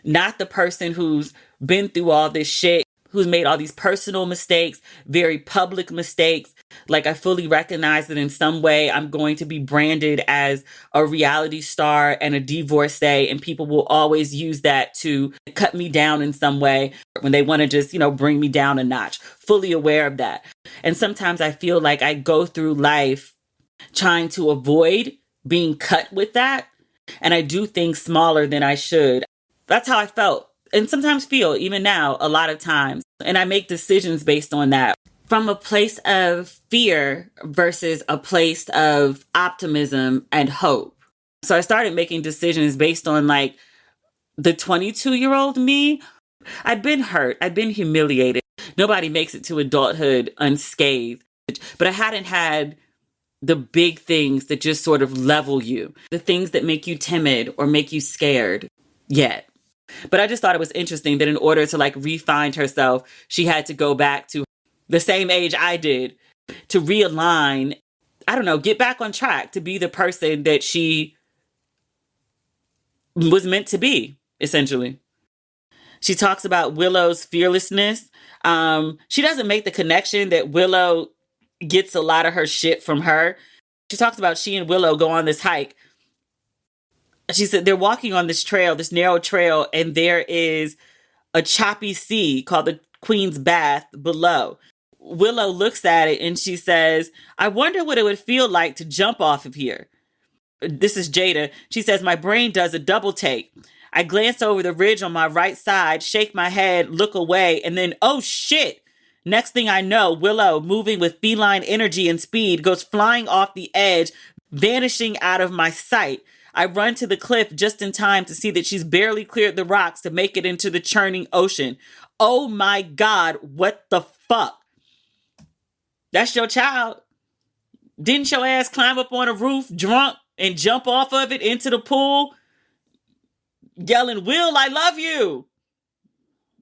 Not the person who's been through all this shit, who's made all these personal mistakes, very public mistakes. Like I fully recognize that in some way I'm going to be branded as a reality star and a divorcee, and people will always use that to cut me down in some way when they want to just, bring me down a notch. Fully aware of that. And sometimes I feel like I go through life trying to avoid being cut with that. And I do things smaller than I should. That's how I felt. And sometimes feel, even now, a lot of times. And I make decisions based on that from a place of fear versus a place of optimism and hope. So I started making decisions based on like the 22-year-old me. I'd been hurt. I'd been humiliated. Nobody makes it to adulthood unscathed. But I hadn't had the big things that just sort of level you, the things that make you timid or make you scared yet. But I just thought it was interesting that in order to like re-find herself, she had to go back to the same age I did to realign, get back on track to be the person that she was meant to be, essentially. She talks about Willow's fearlessness. She doesn't make the connection that Willow gets a lot of her shit from her. She talks about she and Willow go on this hike. She said they're walking on this trail, this narrow trail, and there is a choppy sea called the Queen's Bath below. Willow looks at it and she says, I wonder what it would feel like to jump off of here. This is Jada. She says, my brain does a double take. I glance over the ridge on my right side, shake my head, look away, and then, oh shit. Next thing I know, Willow, moving with feline energy and speed, goes flying off the edge, vanishing out of my sight. I run to the cliff just in time to see that she's barely cleared the rocks to make it into the churning ocean. Oh my God, what the fuck? That's your child. Didn't your ass climb up on a roof drunk and jump off of it into the pool? Yelling, Will, I love you.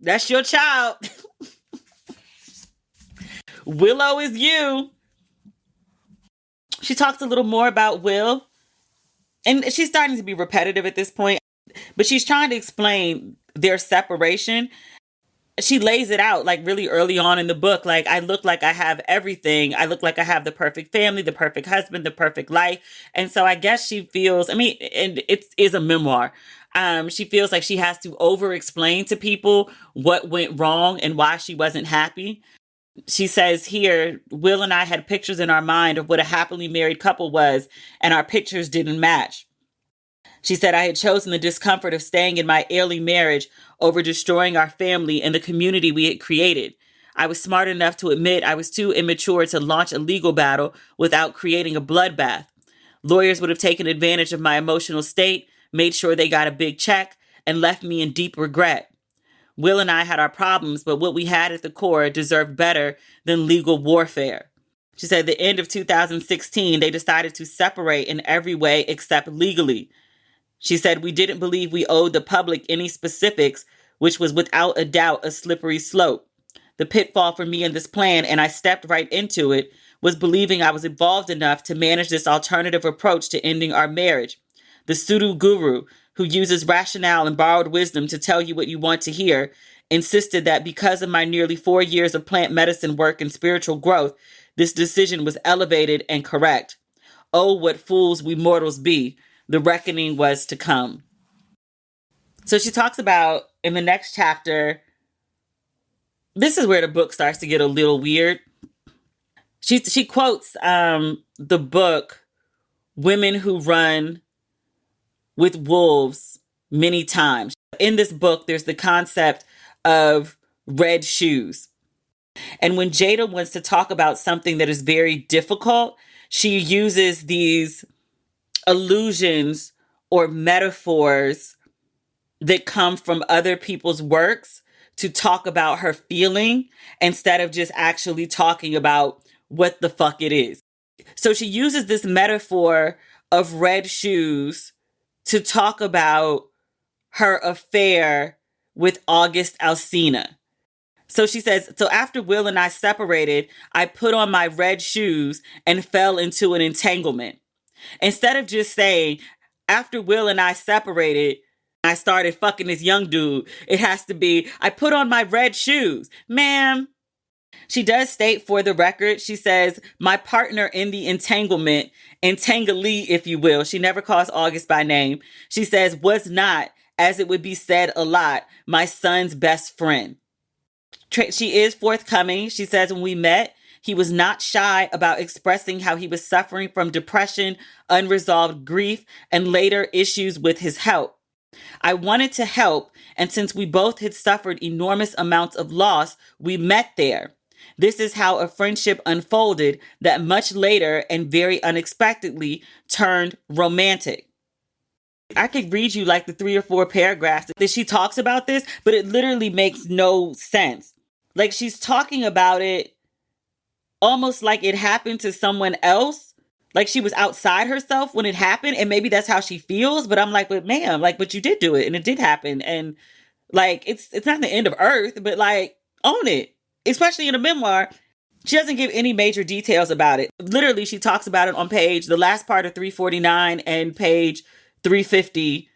That's your child. Willow is you. She talks a little more about Will. And she's starting to be repetitive at this point. But she's trying to explain their separation. She lays it out like really early on in the book. Like, I look like I have everything. I look like I have the perfect family, the perfect husband, the perfect life. And so I guess she feels, and it is a memoir. She feels like she has to over-explain to people what went wrong and why she wasn't happy. She says here, Will and I had pictures in our mind of what a happily married couple was, and our pictures didn't match. She said, I had chosen the discomfort of staying in my ailing marriage over destroying our family and the community we had created. I was smart enough to admit I was too immature to launch a legal battle without creating a bloodbath. Lawyers would have taken advantage of my emotional state, made sure they got a big check, and left me in deep regret. Will and I had our problems, but what we had at the core deserved better than legal warfare. She said at the end of 2016, they decided to separate in every way except legally. She said we didn't believe we owed the public any specifics, which was without a doubt a slippery slope. The pitfall for me in this plan, and I stepped right into it, was believing I was evolved enough to manage this alternative approach to ending our marriage. The pseudo guru, who uses rationale and borrowed wisdom to tell you what you want to hear, insisted that because of my nearly 4 years of plant medicine work and spiritual growth, this decision was elevated and correct. Oh, what fools we mortals be. The reckoning was to come. So she talks about, in the next chapter, this is where the book starts to get a little weird. She quotes the book, Women Who Run with Wolves, many times. In this book, there's the concept of red shoes. And when Jada wants to talk about something that is very difficult, she uses these allusions or metaphors that come from other people's works to talk about her feeling instead of just actually talking about what the fuck it is. So she uses this metaphor of red shoes to talk about her affair with August Alsina. So she says, so after Will and I separated, I put on my red shoes and fell into an entanglement. Instead of just saying, after Will and I separated, I started fucking this young dude. It has to be, I put on my red shoes. Ma'am. She does state for the record, she says, my partner in the entanglement, entanglee, if you will. She never calls August by name. She says, was not, as it would be said a lot, my son's best friend. She is forthcoming. She says, when we met, he was not shy about expressing how he was suffering from depression, unresolved grief, and later issues with his health. I wanted to help, and since we both had suffered enormous amounts of loss, we met there. This is how a friendship unfolded that much later and very unexpectedly turned romantic. I could read you like the 3 or 4 paragraphs that she talks about this, but it literally makes no sense. Like she's talking about it almost like it happened to someone else. Like she was outside herself when it happened, and maybe that's how she feels. But I'm like, but ma'am, like, but you did do it, and it did happen, and like it's not the end of earth, but like own it. Especially in a memoir, she doesn't give any major details about it. Literally, she talks about it on the last part of 349 and page 350.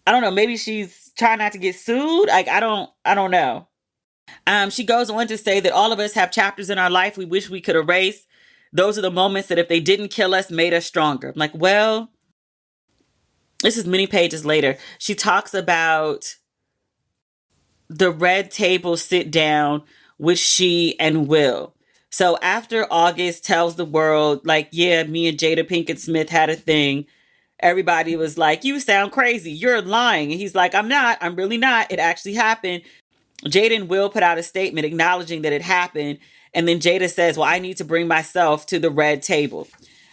I don't know. Maybe she's trying not to get sued. Like I don't know. She goes on to say that all of us have chapters in our life we wish we could erase. Those are the moments that if they didn't kill us, made us stronger. I'm like, well, this is many pages later. She talks about the red table sit down with she and Will. So after August tells the world, like, yeah, me and Jada Pinkett Smith had a thing, everybody was like, you sound crazy. You're lying. And he's like, I'm not. I'm really not. It actually happened. Jada and Will put out a statement acknowledging that it happened. And then Jada says, well, I need to bring myself to the red table.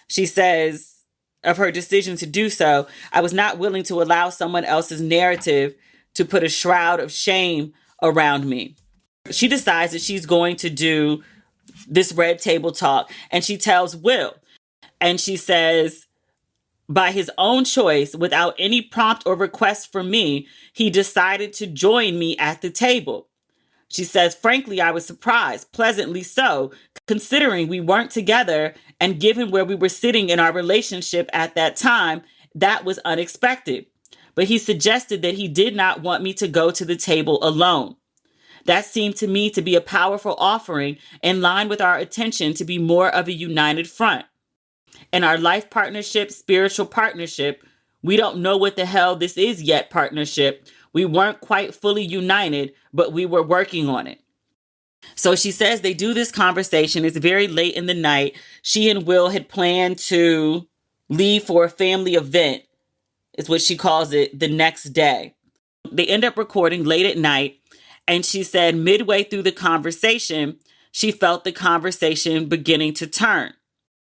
She says of her decision to do so, I was not willing to allow someone else's narrative to put a shroud of shame around me. She decides that she's going to do this red table talk, and she tells Will, and she says, by his own choice, without any prompt or request from me, he decided to join me at the table. She says, frankly, I was surprised, pleasantly so, considering we weren't together, and given where we were sitting in our relationship at that time, that was unexpected. But he suggested that he did not want me to go to the table alone. That seemed to me to be a powerful offering in line with our intention to be more of a united front. In our life partnership, spiritual partnership, we don't know what the hell this is yet partnership. We weren't quite fully united, but we were working on it. So she says they do this conversation. It's very late in the night. She and Will had planned to leave for a family event, is what she calls it, the next day. They end up recording late at night. And she said midway through the conversation, she felt the conversation beginning to turn.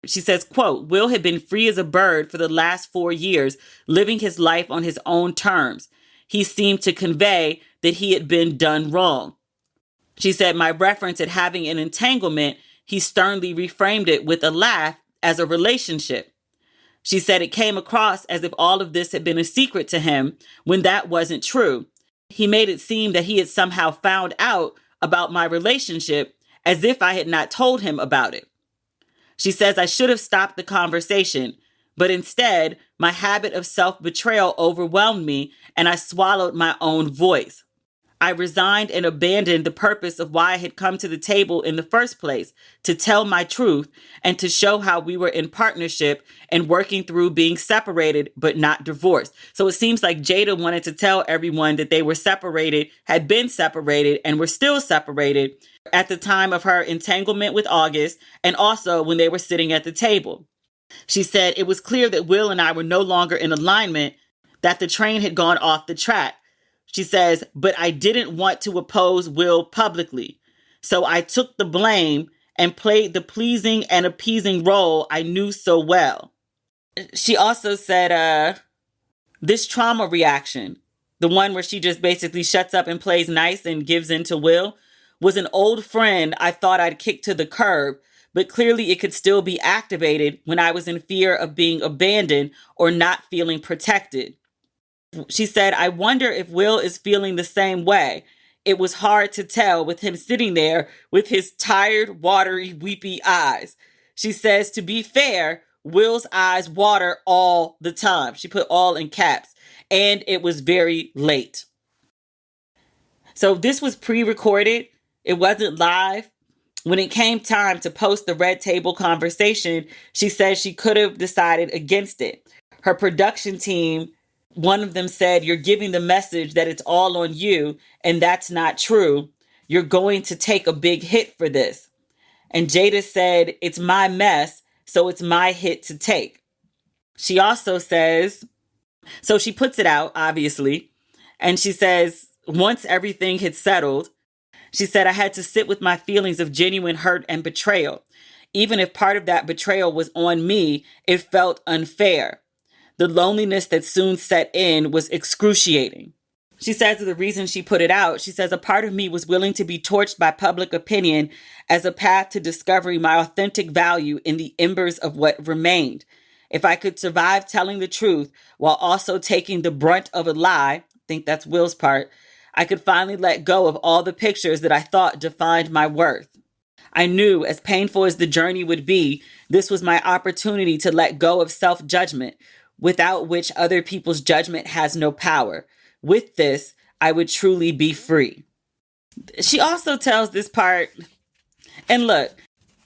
She says, quote, Will had been free as a bird for the last 4 years, living his life on his own terms. He seemed to convey that he had been done wrong. She said, my reference at having an entanglement, he sternly reframed it with a laugh as a relationship. She said it came across as if all of this had been a secret to him when that wasn't true. He made it seem that he had somehow found out about my relationship as if I had not told him about it. She says I should have stopped the conversation, but instead, my habit of self-betrayal overwhelmed me and I swallowed my own voice. I resigned and abandoned the purpose of why I had come to the table in the first place, to tell my truth and to show how we were in partnership and working through being separated but not divorced. So it seems like Jada wanted to tell everyone that they were separated, had been separated, and were still separated at the time of her entanglement with August and also when they were sitting at the table. She said it was clear that Will and I were no longer in alignment, that the train had gone off the track. She says, but I didn't want to oppose Will publicly. So I took the blame and played the pleasing and appeasing role I knew so well. She also said, this trauma reaction, the one where she just basically shuts up and plays nice and gives in to Will, was an old friend I thought I'd kicked to the curb, but clearly it could still be activated when I was in fear of being abandoned or not feeling protected. She said, I wonder if Will is feeling the same way. It was hard to tell with him sitting there with his tired, watery, weepy eyes. She says, to be fair, Will's eyes water all the time. She put all in caps. and it was very late. So this was pre-recorded. It wasn't live. When it came time to post the Red Table conversation, she said she could have decided against it. Her production team, one of them said, "You're giving the message that it's all on you, and that's not true. You're going to take a big hit for this." And Jada said, "It's my mess, so it's my hit to take." She also says, so she puts it out, obviously, and she says, once everything had settled, she said, "I had to sit with my feelings of genuine hurt and betrayal. Even if part of that betrayal was on me, it felt unfair. The loneliness that soon set in was excruciating." She says the reason she put it out, she says, "A part of me was willing to be torched by public opinion as a path to discovering my authentic value in the embers of what remained. If I could survive telling the truth while also taking the brunt of a lie," I think that's Will's part, "I could finally let go of all the pictures that I thought defined my worth. I knew, as painful as the journey would be, this was my opportunity to let go of self-judgment, without which other people's judgment has no power. With this, I would truly be free." She also tells this part, and look,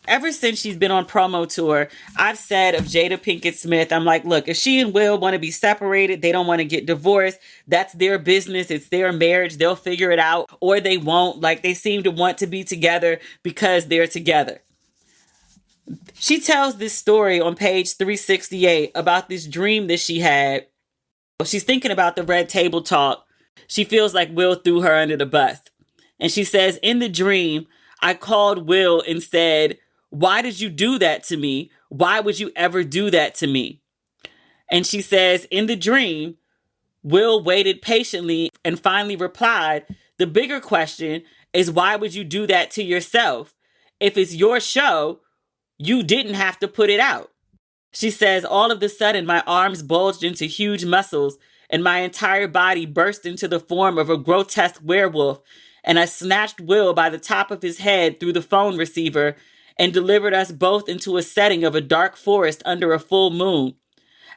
ever since she's been on promo tour, I've said of Jada Pinkett Smith, I'm like, look, if she and Will want to be separated, they don't want to get divorced, that's their business, it's their marriage, they'll figure it out, or they won't. Like, they seem to want to be together because they're together. She tells this story on page 368 about this dream that she had. She's thinking about the Red Table talk. She feels like Will threw her under the bus. And she says, "In the dream, I called Will and said, 'Why did you do that to me? Why would you ever do that to me?' And she says, in the dream, Will waited patiently and finally replied, 'The bigger question is, why would you do that to yourself? If it's your show, you didn't have to put it out.' She says, all of a sudden, my arms bulged into huge muscles and my entire body burst into the form of a grotesque werewolf. And I snatched Will by the top of his head through the phone receiver and delivered us both into a setting of a dark forest under a full moon.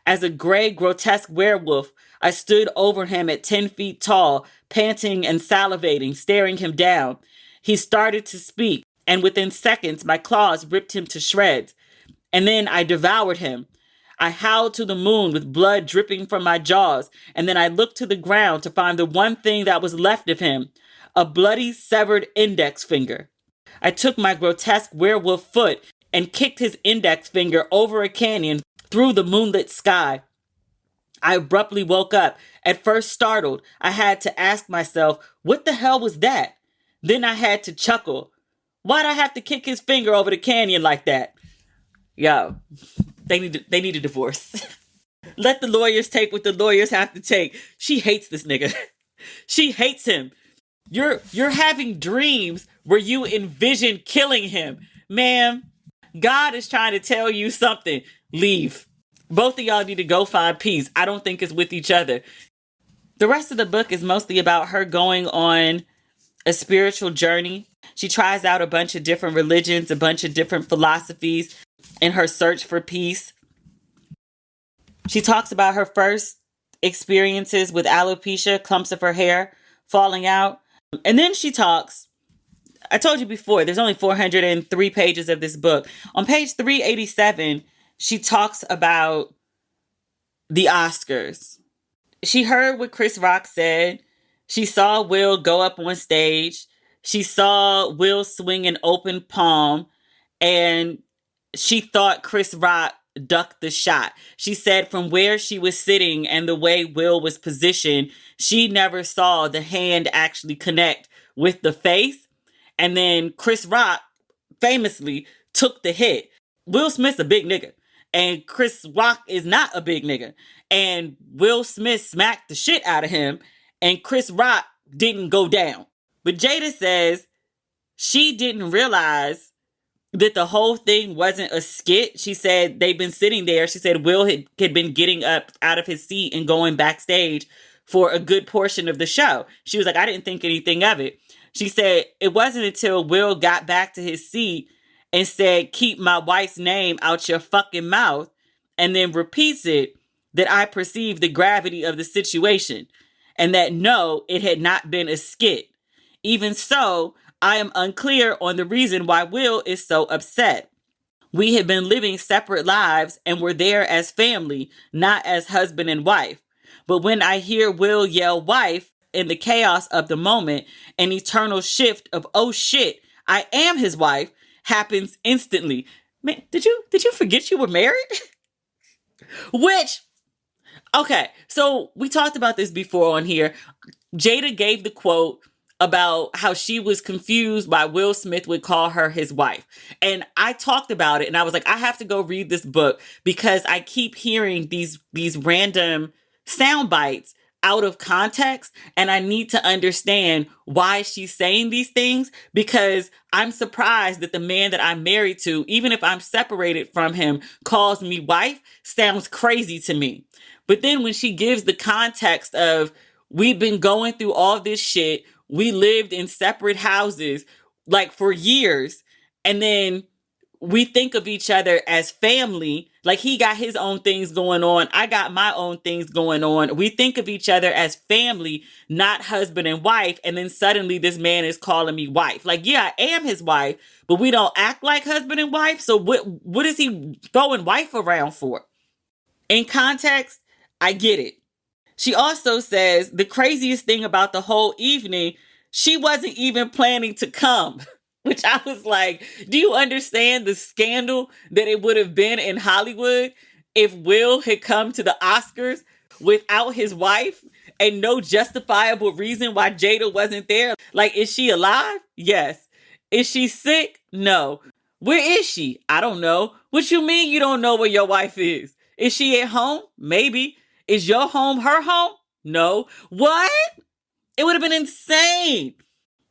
As a gray, grotesque werewolf, I stood over him at 10 feet tall, panting and salivating, staring him down. He started to speak, and within seconds, my claws ripped him to shreds. And then I devoured him. I howled to the moon with blood dripping from my jaws, and then I looked to the ground to find the one thing that was left of him, a bloody, severed index finger. I took my grotesque werewolf foot and kicked his index finger over a canyon through the moonlit sky. I abruptly woke up, at first startled. I had to ask myself, what the hell was that? Then I had to chuckle. Why'd I have to kick his finger over the canyon like that? Yo, they need a divorce. Let the lawyers take what the lawyers have to take. She hates this nigga. She hates him. You're having dreams where you envision killing him. Ma'am, God is trying to tell you something. Leave. Both of y'all need to go find peace. I don't think it's with each other. The rest of the book is mostly about her going on a spiritual journey. She tries out a bunch of different religions, a bunch of different philosophies in her search for peace. She talks about her first experiences with alopecia, clumps of her hair falling out. And then she talks, I told you before, there's only 403 pages of this book. On page 387, she talks about the Oscars. She heard what Chris Rock said. She saw Will go up on stage. She saw Will swing an open palm, and she thought Chris Rock ducked the shot. She said from where she was sitting and the way Will was positioned, she never saw the hand actually connect with the face. And then Chris Rock famously took the hit. Will Smith's a big nigga, and Chris Rock is not a big nigga. And Will Smith smacked the shit out of him, and Chris Rock didn't go down. But Jada says she didn't realize that the whole thing wasn't a skit. She said they've been sitting there. She said Will had been getting up out of his seat and going backstage for a good portion of the show. She was like, I didn't think anything of it. She said it wasn't until Will got back to his seat and said, keep my wife's name out your fucking mouth, and then repeats it, that I perceived the gravity of the situation and that no, it had not been a skit. Even so, I am unclear on the reason why Will is so upset. We had been living separate lives and were there as family, not as husband and wife. But when I hear Will yell wife in the chaos of the moment, an eternal shift of, oh shit, I am his wife happens instantly. Man, did you forget you were married? Which, okay, so we talked about this before on here. Jada gave the quote about how she was confused why Will Smith would call her his wife. And I talked about it and I was like, I have to go read this book because I keep hearing these random sound bites out of context and I need to understand why she's saying these things because I'm surprised that the man that I'm married to, even if I'm separated from him, calls me wife sounds crazy to me. But then when she gives the context of we've been going through all this shit, we lived in separate houses like for years, and then we think of each other as family. Like he got his own things going on. I got my own things going on. We think of each other as family, not husband and wife. And then suddenly this man is calling me wife. Like, yeah, I am his wife, but we don't act like husband and wife. So what is he throwing wife around for? In context, I get it. She also says the craziest thing about the whole evening, she wasn't even planning to come, which I was like, do you understand the scandal that it would have been in Hollywood if Will had come to the Oscars without his wife and no justifiable reason why Jada wasn't there? Like, is she alive? Yes. Is she sick? No. Where is she? I don't know. What you mean you don't know where your wife is? Is she at home? Maybe. Is your home her home? No. What? It would have been insane.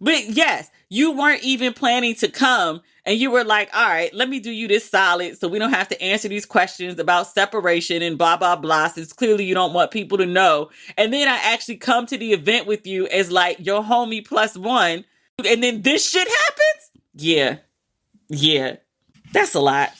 But yes, you weren't even planning to come and you were like, all right, let me do you this solid so we don't have to answer these questions about separation and blah, blah, blah, since clearly you don't want people to know. And then I actually come to the event with you as like your homie plus one. And then this shit happens? Yeah. That's a lot.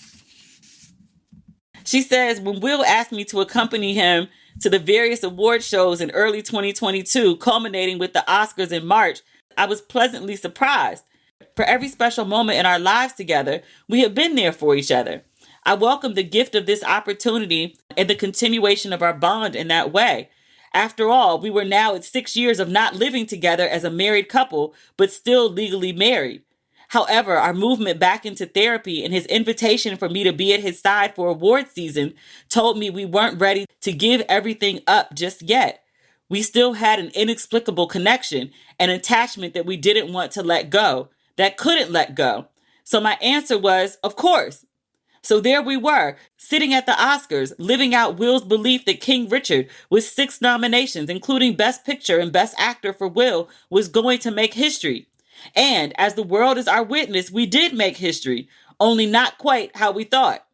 She says, when Will asked me to accompany him to the various award shows in early 2022, culminating with the Oscars in March, I was pleasantly surprised. For every special moment in our lives together, we have been there for each other. I welcome the gift of this opportunity and the continuation of our bond in that way. After all, we were now at 6 years of not living together as a married couple, but still legally married. However, our movement back into therapy and his invitation for me to be at his side for award season told me we weren't ready to give everything up just yet. We still had an inexplicable connection, an attachment that we didn't want to let go, that couldn't let go. So my answer was, of course. So there we were, sitting at the Oscars, living out Will's belief that King Richard, with 6 nominations, including Best Picture and Best Actor for Will, was going to make history. And as the world is our witness, we did make history, only not quite how we thought.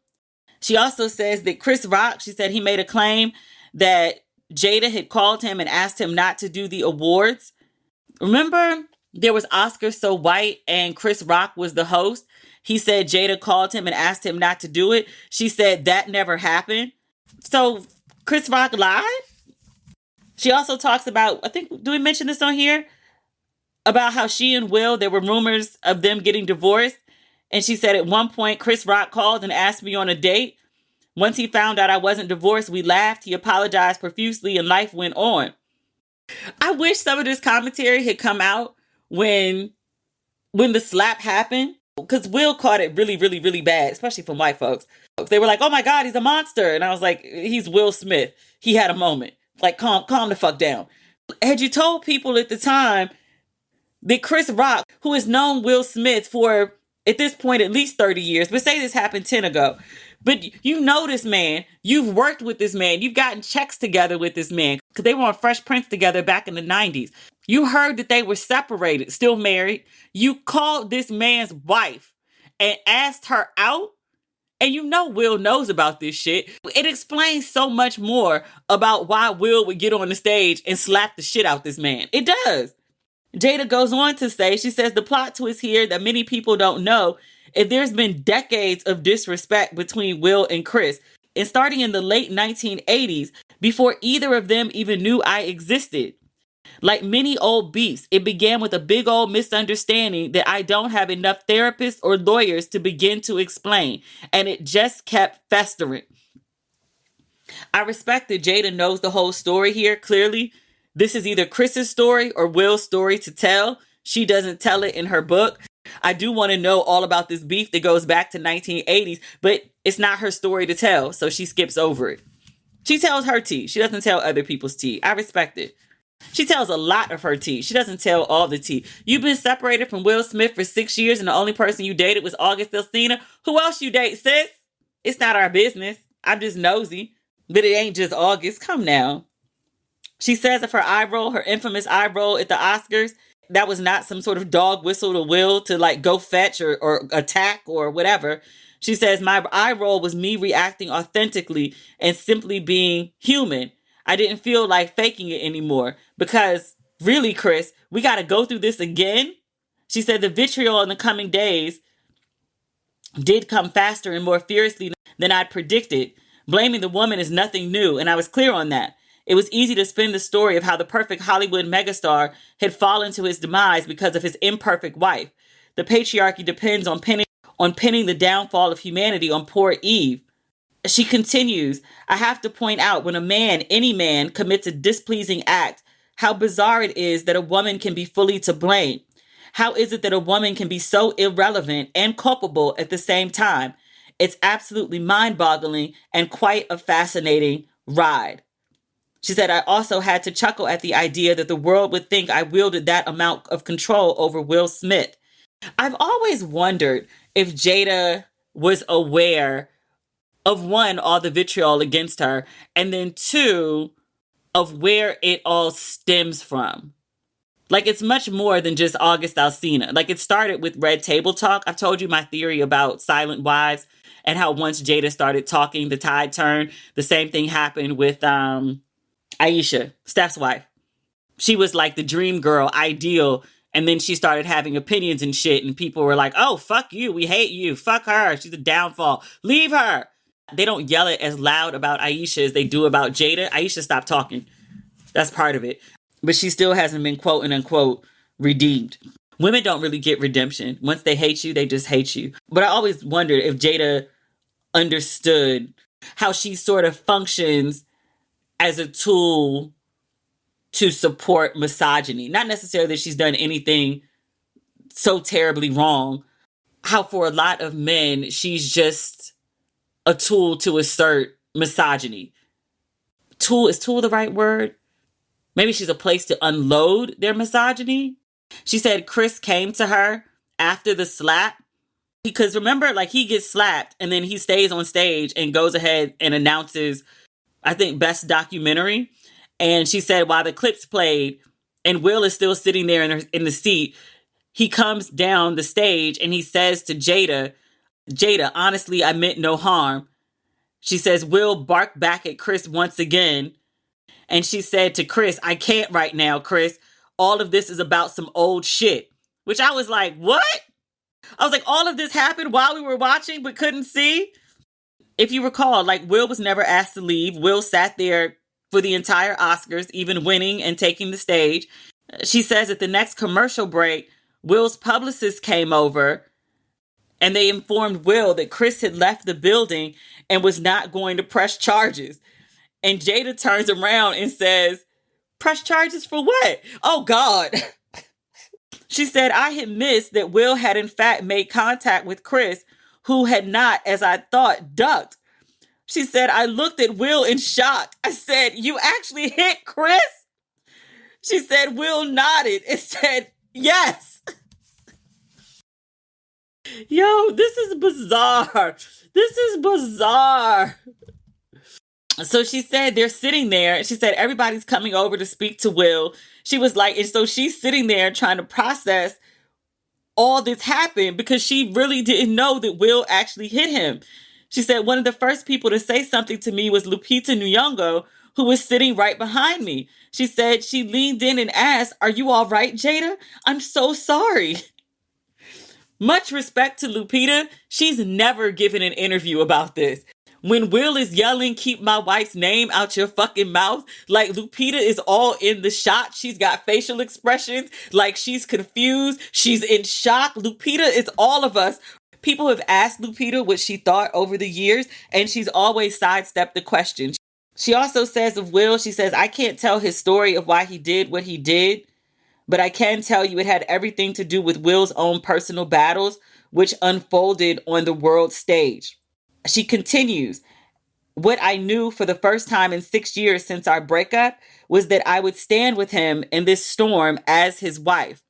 She also says that Chris Rock, she said he made a claim that Jada had called him and asked him not to do the awards. Remember, there was Oscar So White and Chris Rock was the host. He said Jada called him and asked him not to do it. She said that never happened. So Chris Rock lied? She also talks about, I think, do we mention this on here? About how she and Will, there were rumors of them getting divorced. And she said at one point, Chris Rock called and asked me on a date. Once he found out I wasn't divorced, we laughed. He apologized profusely and life went on. I wish some of this commentary had come out when the slap happened. Because Will caught it really, really, really bad, especially from white folks. They were like, oh my God, he's a monster. And I was like, he's Will Smith. He had a moment. Like, calm the fuck down. Had you told people at the time that Chris Rock, who has known Will Smith for, at this point, at least 30 years, but say this happened 10 ago. But you know this man. You've worked with this man. You've gotten checks together with this man because they were on Fresh Prince together back in the 90s. You heard that they were separated, still married. You called this man's wife and asked her out. And you know Will knows about this shit. It explains so much more about why Will would get on the stage and slap the shit out this man. It does. Jada goes on to say, she says, the plot twist here that many people don't know is there's been decades of disrespect between Will and Chris. and starting in the late 1980s, before either of them even knew I existed. Like many old beefs, it began with a big old misunderstanding that I don't have enough therapists or lawyers to begin to explain, and it just kept festering. I respect that Jada knows the whole story here, clearly. This is either Chris's story or Will's story to tell. She doesn't tell it in her book. I do want to know all about this beef that goes back to 1980s, but it's not her story to tell, so she skips over it. She tells her tea. She doesn't tell other people's tea. I respect it. She tells a lot of her tea. She doesn't tell all the tea. You've been separated from Will Smith for 6 years and the only person you dated was August Alsina. Who else you date, sis? It's not our business. I'm just nosy. But it ain't just August. Come now. She says of her eye roll, her infamous eye roll at the Oscars, that was not some sort of dog whistle to Will to like go fetch or attack or whatever. She says, my eye roll was me reacting authentically and simply being human. I didn't feel like faking it anymore because really, Chris, we got to go through this again. She said the vitriol in the coming days did come faster and more fiercely than I'd predicted. Blaming the woman is nothing new, and I was clear on that. It was easy to spin the story of how the perfect Hollywood megastar had fallen to his demise because of his imperfect wife. The patriarchy depends on pinning the downfall of humanity on poor Eve. She continues, I have to point out when a man, any man, commits a displeasing act, how bizarre it is that a woman can be fully to blame. How is it that a woman can be so irrelevant and culpable at the same time? It's absolutely mind-boggling and quite a fascinating ride. She said, I also had to chuckle at the idea that the world would think I wielded that amount of control over Will Smith. I've always wondered if Jada was aware of, one, all the vitriol against her, and then two, of where it all stems from. Like, it's much more than just August Alsina. Like, it started with Red Table Talk. I've told you my theory about silent wives and how once Jada started talking, the tide turned. The same thing happened with Aisha, Steph's wife. She was like the dream girl, ideal. And then she started having opinions and shit. And people were like, oh, fuck you. We hate you. Fuck her. She's a downfall. Leave her. They don't yell it as loud about Aisha as they do about Jada. Aisha stopped talking. That's part of it. But she still hasn't been quote unquote redeemed. Women don't really get redemption. Once they hate you, they just hate you. But I always wondered if Jada understood how she sort of functions as a tool to support misogyny. Not necessarily that she's done anything so terribly wrong. How for a lot of men, she's just a tool to assert misogyny. Is tool the right word? Maybe she's a place to unload their misogyny. She said Chris came to her after the slap. Because remember, like, he gets slapped and then he stays on stage and goes ahead and announces, I think, Best Documentary. And she said while the clips played and Will is still sitting there in the seat, he comes down the stage and he says to Jada, honestly, I meant no harm. She says, Will barked back at Chris once again. And she said to Chris, I can't right now, Chris. All of this is about some old shit. Which I was like, what? I was like, all of this happened while we were watching but couldn't see? If you recall, like, Will was never asked to leave. Will sat there for the entire Oscars, even winning and taking the stage. She says at the next commercial break, Will's publicist came over and they informed Will that Chris had left the building and was not going to press charges. And Jada turns around and says, press charges for what? Oh, God. She said, I had missed that Will had in fact made contact with Chris, who had not, as I thought, ducked. She said, I looked at Will in shock. I said, you actually hit Chris? She said, Will nodded and said, yes. Yo, this is bizarre. This is bizarre. So she said they're sitting there. She said everybody's coming over to speak to Will. She was like, and so she's sitting there trying to process all this happened because she really didn't know that Will actually hit him. She said one of the first people to say something to me was Lupita Nyong'o, who was sitting right behind me. She said she leaned in and asked, are you all right, Jada? I'm so sorry. Much respect to Lupita. She's never given an interview about this. When Will is yelling, keep my wife's name out your fucking mouth, like Lupita is all in the shot. She's got facial expressions, like she's confused. She's in shock. Lupita is all of us. People have asked Lupita what she thought over the years, and she's always sidestepped the question. She also says of Will, she says, I can't tell his story of why he did what he did, but I can tell you it had everything to do with Will's own personal battles, which unfolded on the world stage. She continues, what I knew for the first time in 6 years since our breakup was that I would stand with him in this storm as his wife.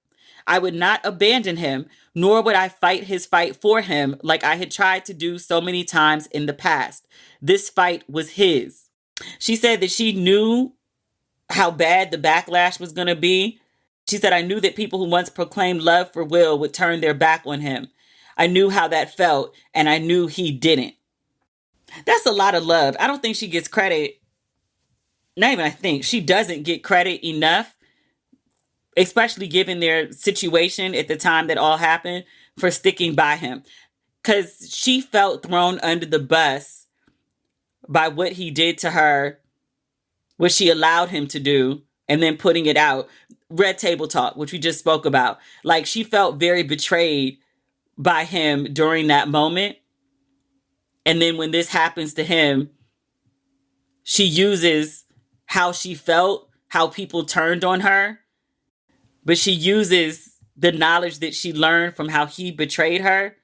I would not abandon him, nor would I fight his fight for him like I had tried to do so many times in the past. This fight was his. She said that she knew how bad the backlash was going to be. She said, I knew that people who once proclaimed love for Will would turn their back on him. I knew how that felt, and I knew he didn't. That's a lot of love. I don't think she gets credit. Not even I think. She doesn't get credit enough, especially given their situation at the time that all happened, for sticking by him. Because she felt thrown under the bus by what he did to her, what she allowed him to do, and then putting it out. Red Table Talk, which we just spoke about. Like, she felt very betrayed by him during that moment. And then when this happens to him, she uses how she felt, how people turned on her, but she uses the knowledge that she learned from how he betrayed her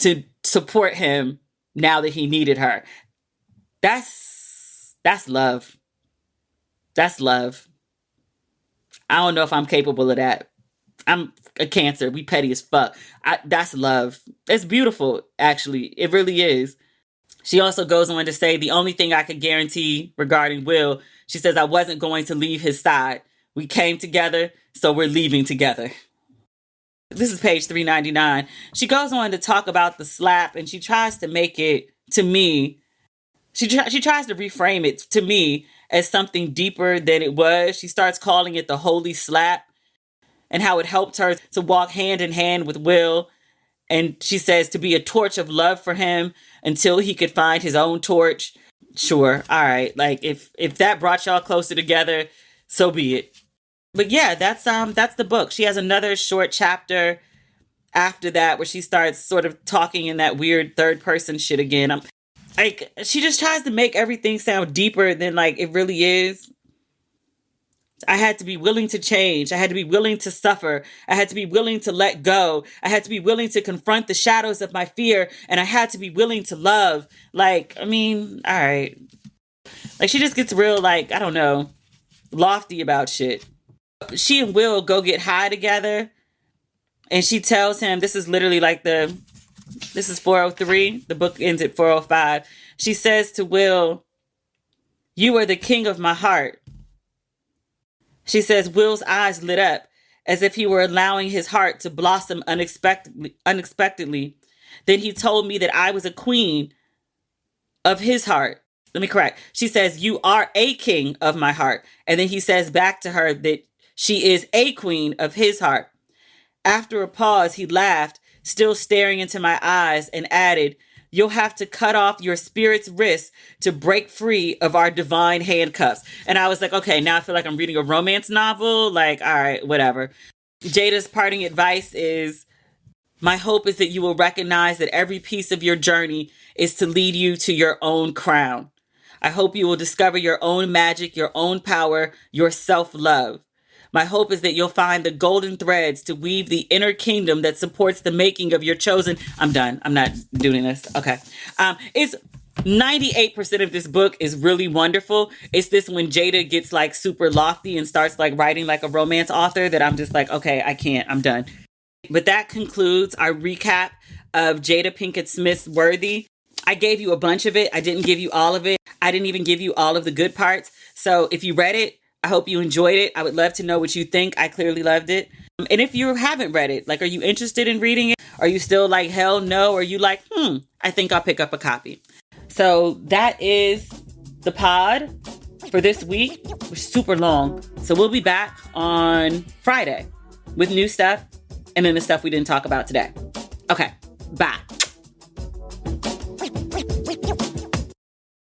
to support him now that he needed her. That's love. That's love. I don't know if I'm capable of that. I'm a Cancer. We petty as fuck. That's love. It's beautiful, actually. It really is. She also goes on to say, the only thing I could guarantee regarding Will, she says, I wasn't going to leave his side. We came together, so we're leaving together. This is page 399. She goes on to talk about the slap, and she tries to make it, to me, she tries to reframe it to me as something deeper than it was. She starts calling it the holy slap, and how it helped her to walk hand in hand with Will. And she says to be a torch of love for him until he could find his own torch. Sure. All right. Like, if that brought y'all closer together, so be it. But yeah, that's the book. She has another short chapter after that where she starts sort of talking in that weird third person shit again. She just tries to make everything sound deeper than like it really is. I had to be willing to change. I had to be willing to suffer. I had to be willing to let go. I had to be willing to confront the shadows of my fear. And I had to be willing to love. Like, I mean, all right. Like, she just gets real, like, I don't know, lofty about shit. She and Will go get high together. And she tells him, this is literally like this is 403. The book ends at 405. She says to Will, you are the king of my heart. She says Will's eyes lit up as if he were allowing his heart to blossom unexpectedly. Then he told me that I was a queen of his heart. Let me correct. She says, you are a king of my heart. And then he says back to her that she is a queen of his heart. After a pause, he laughed, still staring into my eyes, and added, you'll have to cut off your spirit's wrists to break free of our divine handcuffs. And I was like, okay, now I feel like I'm reading a romance novel. Like, all right, whatever. Jada's parting advice is, my hope is that you will recognize that every piece of your journey is to lead you to your own crown. I hope you will discover your own magic, your own power, your self-love. My hope is that you'll find the golden threads to weave the inner kingdom that supports the making of your chosen. I'm done. I'm not doing this. Okay. It's 98% of this book is really wonderful. It's this when Jada gets like super lofty and starts like writing like a romance author that I'm just like, okay, I can't. I'm done. But that concludes our recap of Jada Pinkett Smith's Worthy. I gave you a bunch of it. I didn't give you all of it. I didn't even give you all of the good parts. So if you read it, I hope you enjoyed it. I would love to know what you think. I clearly loved it. And if you haven't read it, like, are you interested in reading it? Are you still like, hell no? Or are you like, I think I'll pick up a copy. So that is the pod for this week. We're super long. So we'll be back on Friday with new stuff and then the stuff we didn't talk about today. Okay, bye.